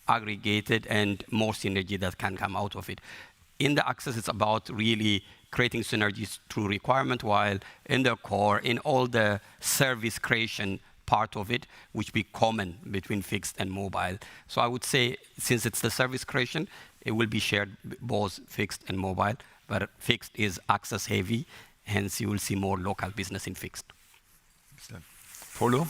aggregated and more synergy that can come out of it. In the access, it's about really creating synergies through requirement, while in the core, in all the service creation part of it, which be common between fixed and mobile. So I would say, since it's the service creation, it will be shared both fixed and mobile, but fixed is access heavy, hence you will see more local business in fixed. Polo?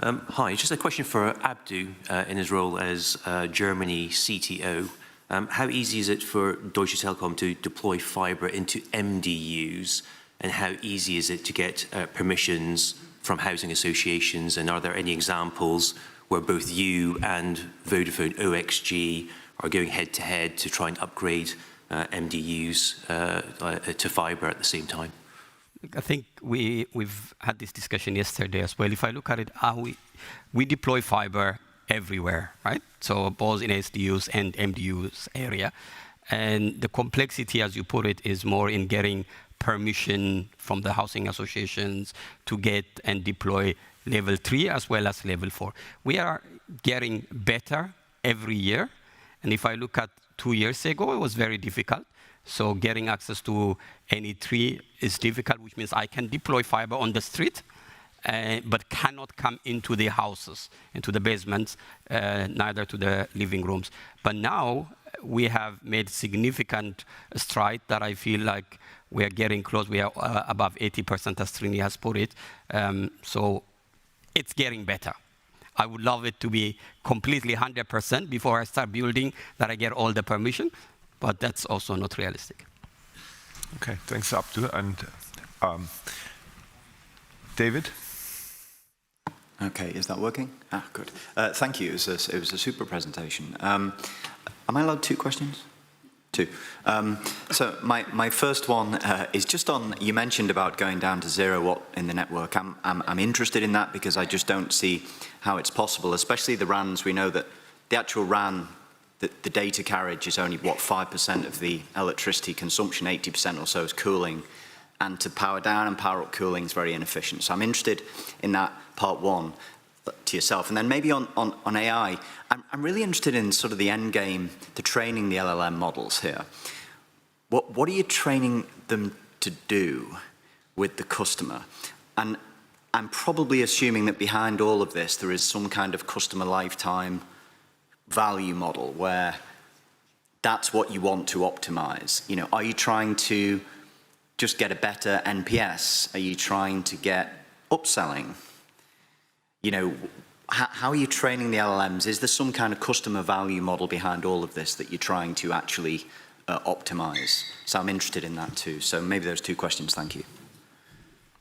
Hi, just a question for Abdu in his role as Germany CTO. How easy is it for Deutsche Telekom to deploy fiber into MDUs? and how easy is it to get permissions from housing associations, and are there any examples where both you and Vodafone OXG are going head-to-head to try and upgrade MDUs to fibre at the same time? I think we've had this discussion yesterday as well. If I look at it, we deploy fibre everywhere, right? So both in SDUs and MDUs area. And the complexity, as you put it, is more in getting permission from the housing associations to get and deploy level 3 as well as level 4. We are getting better every year. And if I look at 2 years ago, it was very difficult. So getting access to any 3 is difficult, which means I can deploy fiber on the street, but cannot come into the houses, into the basements, neither to the living rooms. But now we have made significant stride that I feel like we are getting close. We are above 80%, as Srini has put it. So it's getting better. I would love it to be completely 100% before I start building, that I get all the permission, but that's also not realistic. Okay, thanks, Abdu. And David? Okay, is that working? Good. Thank you. It was a super presentation. Am I allowed 2 questions? 2. So my first one is just on, you mentioned about going down to 0 watt in the network. I'm interested in that because I just don't see how it's possible, especially the RANs. We know that the actual RAN, the data carriage is only, 5% of the electricity consumption, 80% or so is cooling. And to power down and power up cooling is very inefficient. So I'm interested in that part 1 to yourself. And then maybe on AI, I'm really interested in sort of the end game, the training the LLM models here. What are you training them to do with the customer? And I'm probably assuming that behind all of this, there is some kind of customer lifetime value model where that's what you want to optimize. You know, are you trying to just get a better NPS? Are you trying to get upselling? You know, how are you training the LLMs? Is there some kind of customer value model behind all of this that you're trying to actually optimize? So I'm interested in that too. So maybe there's 2 questions. Thank you.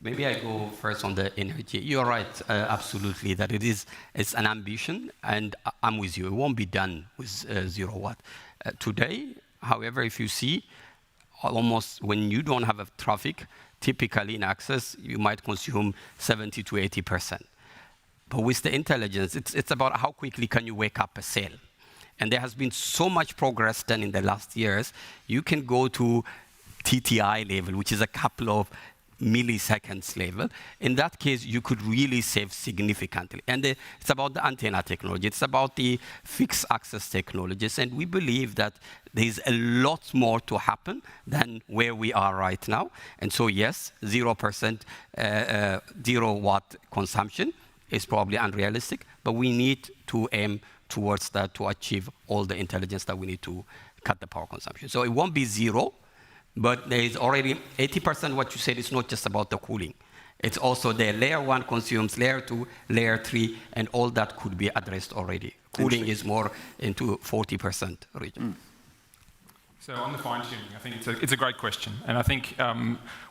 Maybe I go first on the energy. You're right, absolutely, that it's an ambition, and I'm with you. It won't be done with 0 watt. Today, however, if you see, almost when you don't have a traffic, typically in access, you might consume 70 to 80%. But with the intelligence, it's about how quickly can you wake up a cell. And there has been so much progress done in the last years. You can go to TTI level, which is a couple of milliseconds level. In that case, you could really save significantly. And it's about the antenna technology. It's about the fixed access technologies. And we believe that there's a lot more to happen than where we are right now. And so, yes, 0% 0 watt consumption is probably unrealistic, but we need to aim towards that to achieve all the intelligence that we need to cut the power consumption. So it won't be 0, but there is already 80% what you said is not just about the cooling. It's also the layer 1 consumes, layer 2, layer 3, and all that could be addressed already. Cooling is more into 40% region. So on the fine-tuning, I think it's a great question. And I think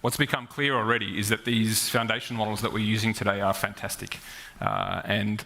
what's become clear already is that these foundation models that we're using today are fantastic. And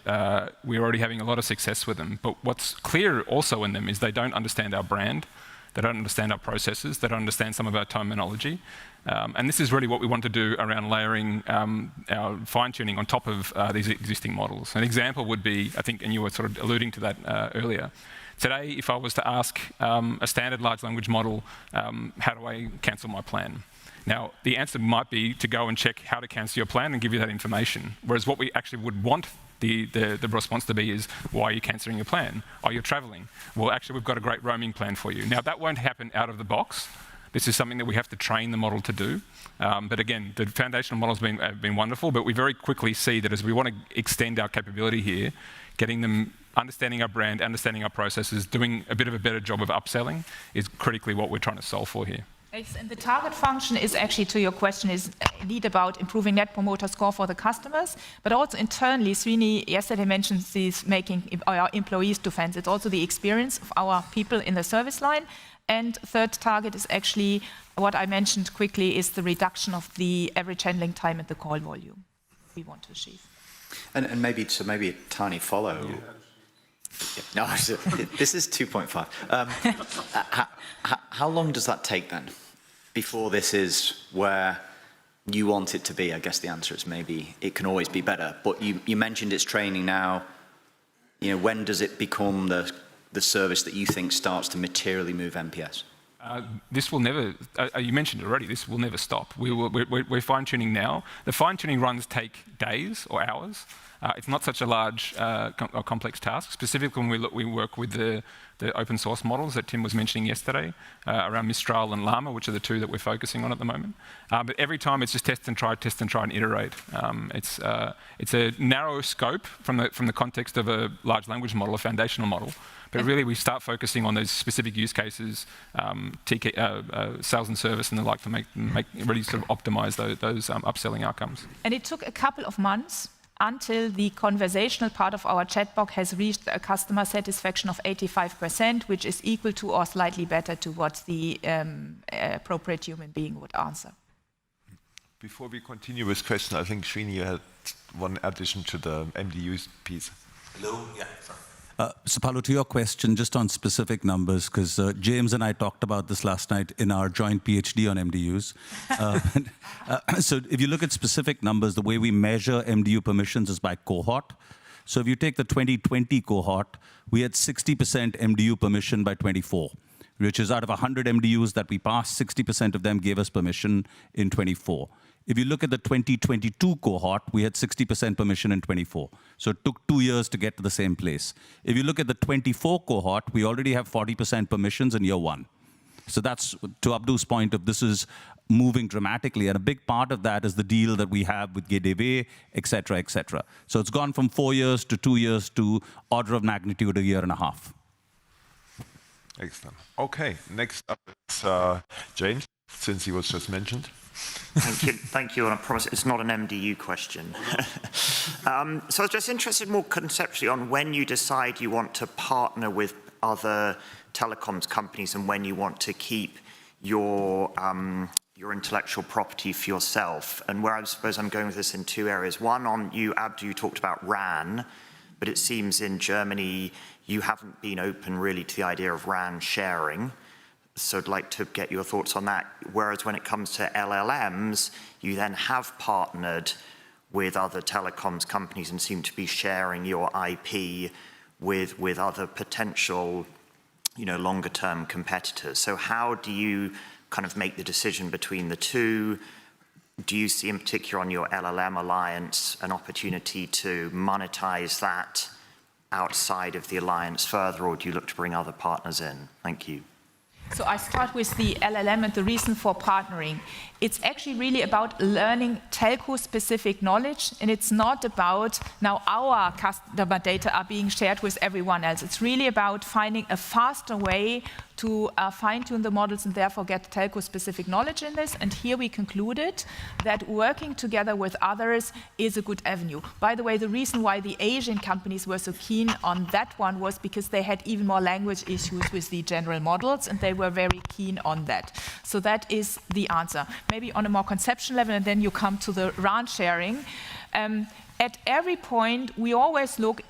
we're already having a lot of success with them. But what's clear also in them is they don't understand our brand. They don't understand our processes. They don't understand some of our terminology. And this is really what we want to do around layering our fine-tuning on top of these existing models. An example would be, I think, and you were sort of alluding to that earlier, today, if I was to ask a standard large language model, how do I cancel my plan? Now, the answer might be to go and check how to cancel your plan and give you that information. Whereas what we actually would want the response to be is, why are you cancelling your plan? Oh, you're traveling. Well, actually, we've got a great roaming plan for you. Now, that won't happen out of the box. This is something that we have to train the model to do. But again, the foundational models have been wonderful, but we very quickly see that as we want to extend our capability here, getting them understanding our brand, understanding our processes, doing a bit of a better job of upselling is critically what we're trying to solve for here. And the target function is actually, to your question, is indeed about improving Net Promoter Score for the customers, but also internally, Srini yesterday mentioned this making our employees defense. It's also the experience of our people in the service line. And third target is actually what I mentioned quickly, is the reduction of the average handling time and the call volume we want to achieve. And maybe a tiny follow. No, this is 2.5. How long does that take then, before this is where you want it to be? I guess the answer is maybe it can always be better. But you mentioned it's training now. When does it become the service that you think starts to materially move NPS? This will never, you mentioned it already, this will never stop. We're fine-tuning now. The fine-tuning runs take days or hours. It's not such a large or complex task. Specifically when we work with the open source models that Tim was mentioning yesterday, around Mistral and Llama, which are the two that we're focusing on at the moment. But every time it's just test and try and iterate. It's a narrow scope from the context of a large language model, a foundational model. But really, we start focusing on those specific use cases, sales and service and the like, to really sort of optimize those upselling outcomes. And it took a couple of months until the conversational part of our chatbot has reached a customer satisfaction of 85%, which is equal to or slightly better to what the appropriate human being would answer. Before we continue with question, I think Srini, you had one addition to the MDU piece. Hello? Yeah, sorry. So Palo, to your question, just on specific numbers, because James and I talked about this last night in our joint PhD on MDUs. So if you look at specific numbers, the way we measure MDU permissions is by cohort. So if you take the 2020 cohort, we had 60% MDU permission by 24, which is out of 100 MDUs that we passed, 60% of them gave us permission in 24. If you look at the 2022 cohort, we had 60% permission in 24. So it took 2 years to get to the same place. If you look at the 24 cohort, we already have 40% permissions in year 1. So that's, to Abdu's point, of this is moving dramatically. And a big part of that is the deal that we have with GDV, et cetera, et cetera. So it's gone from 4 years to 2 years to order of magnitude a year and a half. Excellent. Okay, next up is James, since he was just mentioned. Thank you, and I promise it's not an MDU question. So I was just interested more conceptually on when you decide you want to partner with other telecoms companies and when you want to keep your intellectual property for yourself. And where I suppose I'm going with this in 2 areas. One, on you, Abdu, you talked about RAN, but it seems in Germany you haven't been open really to the idea of RAN sharing. So I'd like to get your thoughts on that. Whereas when it comes to LLMs, you then have partnered with other telecoms companies and seem to be sharing your IP with other potential, longer-term competitors. So how do you kind of make the decision between the two? Do you see in particular on your LLM alliance an opportunity to monetize that outside of the alliance further, or do you look to bring other partners in? Thank you. So I start with the LLM and the reason for partnering. It's actually really about learning telco-specific knowledge, and it's not about now our customer data are being shared with everyone else. It's really about finding a faster way to fine-tune the models and therefore get telco-specific knowledge in this. And here we concluded that working together with others is a good avenue. By the way, the reason why the Asian companies were so keen on that one was because they had even more language issues with the general models, and they were very keen on that. So that is the answer. Maybe on a more conceptual level, and then you come to the RAN sharing. At every point, we always look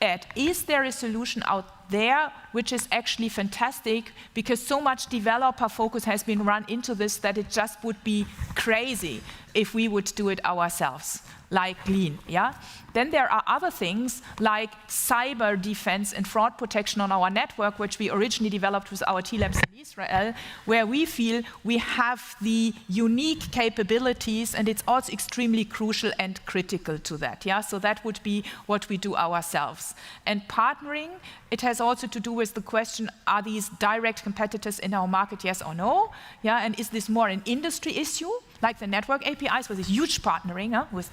at, is there a solution out there which is actually fantastic, because so much developer focus has been run into this that it just would be crazy if we would do it ourselves, like Lean, yeah? Then there are other things like cyber defense and fraud protection on our network, which we originally developed with our T-Labs in Israel, where we feel we have the unique capabilities, and it's also extremely crucial and critical to that, yeah? So that would be what we do ourselves. And partnering, it has also to do with the question, are these direct competitors in our market, yes or no? Yeah, and is this more an industry issue, like the network APIs with this huge partnering with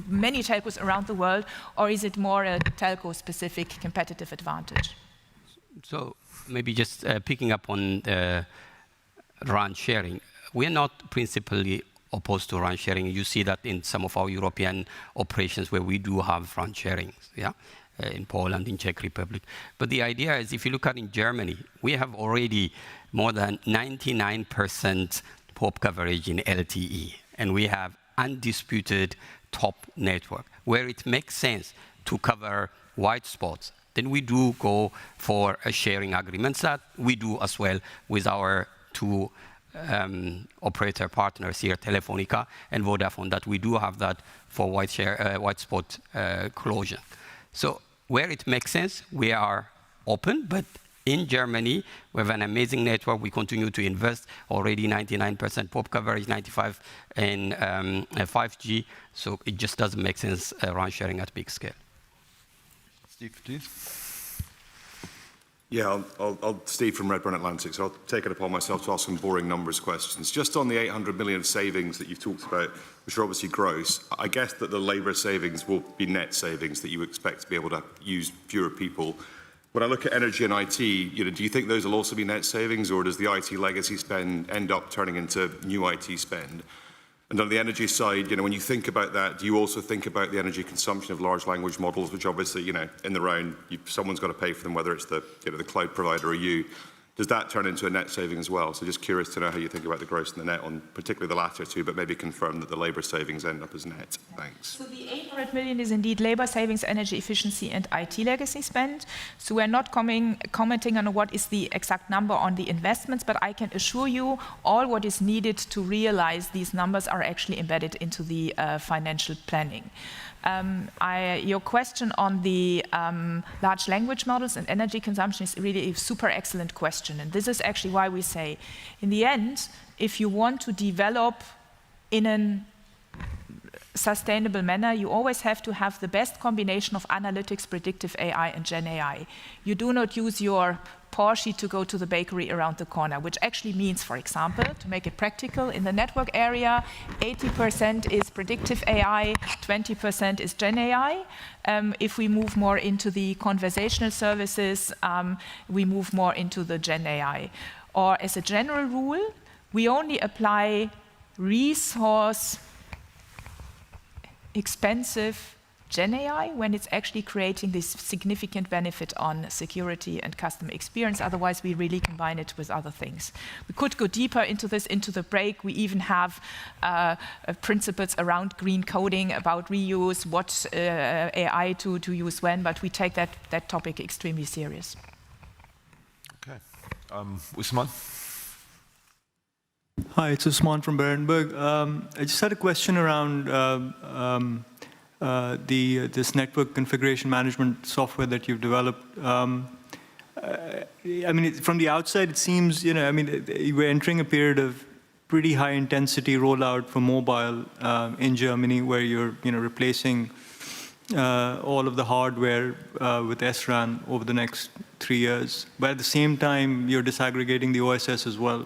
many telcos around the world, or is it more a telco-specific competitive advantage? So maybe just picking up on RAN sharing. We're not principally opposed to RAN sharing. You see that in some of our European operations where we do have RAN sharing. Yeah? in Poland, in Czech Republic. But the idea is, if you look at in Germany, we have already more than 99% pop coverage in LTE, and we have undisputed top network. Where it makes sense to cover white spots, then we do go for a sharing agreements that we do as well with our two operator partners here, Telefonica and Vodafone, that we do have that for white spot closure. So where it makes sense, we are open, but in Germany, we have an amazing network. We continue to invest, already 99% pop coverage, 95% in 5G, so it just doesn't make sense around sharing at big scale. Steve, please. Yeah, I'll Steve from Redburn Atlantic, so I'll take it upon myself to ask some boring numbers questions. Just on the 800 million of savings that you've talked about, which are obviously gross, I guess that the labour savings will be net savings that you expect to be able to use fewer people. When I look at energy and IT, do you think those will also be net savings, or does the IT legacy spend end up turning into new IT spend? And on the energy side, when you think about that, do you also think about the energy consumption of large language models, which obviously, in the round, someone's got to pay for them, whether it's the cloud provider or you. Does that turn into a net saving as well? So just curious to know how you think about the gross and the net on particularly the latter two, but maybe confirm that the labour savings end up as net. Thanks. So the 800 million is indeed labour savings, energy efficiency and IT legacy spend. So we're not commenting on what is the exact number on the investments, but I can assure you all what is needed to realize these numbers are actually embedded into the financial planning. Your question on the large language models and energy consumption is really a super excellent question. And this is actually why we say, in the end, if you want to develop in a sustainable manner, you always have to have the best combination of analytics, predictive AI, and Gen AI. You do not use your Porsche to go to the bakery around the corner, which actually means, for example, to make it practical, in the network area, 80% is predictive AI, 20% is Gen AI. If we move more into the conversational services, we move more into the Gen AI. Or as a general rule, we only apply resource expensive Gen AI when it's actually creating this significant benefit on security and customer experience. Otherwise, we really combine it with other things. We could go deeper into this, into the break. We even have principles around green coding, about reuse, what AI to use when, but we take that topic extremely serious. Okay. Usman? Hi, it's Usman from Berenberg. I just had a question around this network configuration management software that you've developed. I mean, from the outside, it seems, we're entering a period of pretty high intensity rollout for mobile in Germany, where you're, replacing all of the hardware with SRAN over the next 3 years. But at the same time, you're disaggregating the OSS as well.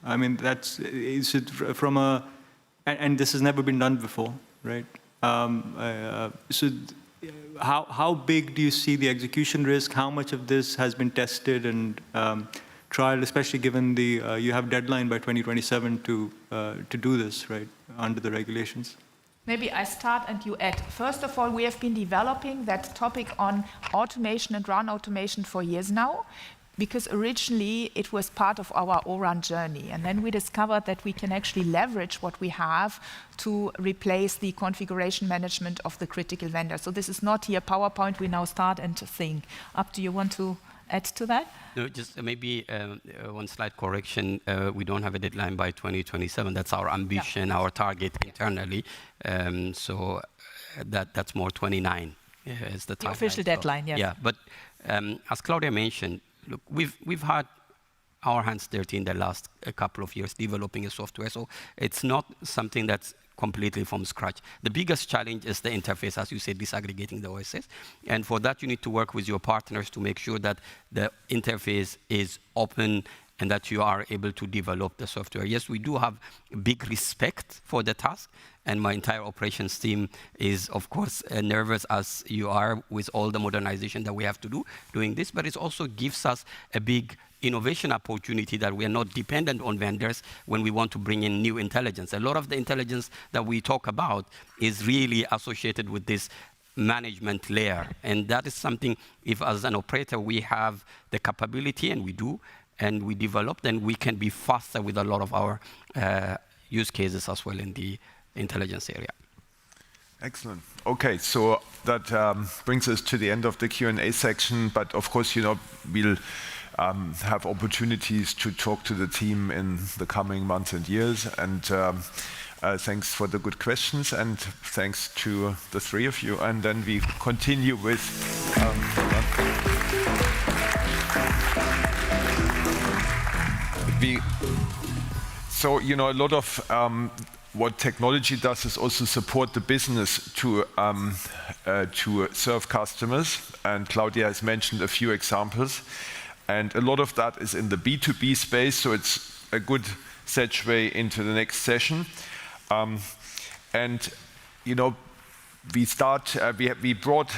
I mean, and this has never been done before, right? So how big do you see the execution risk? How much of this has been tested and trialed, especially given you have deadline by 2027 to do this, right, under the regulations? Maybe I start and you add. First of all, we have been developing that topic on automation and run automation for years now, because originally it was part of our O-RAN journey. And then we discovered that we can actually leverage what we have to replace the configuration management of the critical vendor. So this is not here PowerPoint, we now start and think. Do you want to add to that? No, just maybe one slight correction. We don't have a deadline by 2027. That's our ambition, our target internally. So that's more 29 is the timeline. The official deadline, yes. Yeah, but as Claudia mentioned, look, we've had our hands dirty in the last couple of years developing a software, so it's not something that's completely from scratch. The biggest challenge is the interface, as you said, disaggregating the OSS. And for that, you need to work with your partners to make sure that the interface is open and that you are able to develop the software. Yes, we do have big respect for the task, and my entire operations team is, of course, nervous as you are with all the modernization that we have to do doing this, but it also gives us a big innovation opportunity that we are not dependent on vendors when we want to bring in new intelligence. A lot of the intelligence that we talk about is really associated with this management layer. And that is something, if as an operator we have the capability, and we do, and we develop, then we can be faster with a lot of our use cases as well in the intelligence area. Excellent. Okay, so that brings us to the end of the Q&A section. But of course, we'll have opportunities to talk to the team in the coming months and years. And thanks for the good questions, and thanks to the three of you. And then we continue with. So, a lot of what technology does is also support the business to serve customers. And Claudia has mentioned a few examples. And a lot of that is in the B2B space, so it's a good segue into the next session. We brought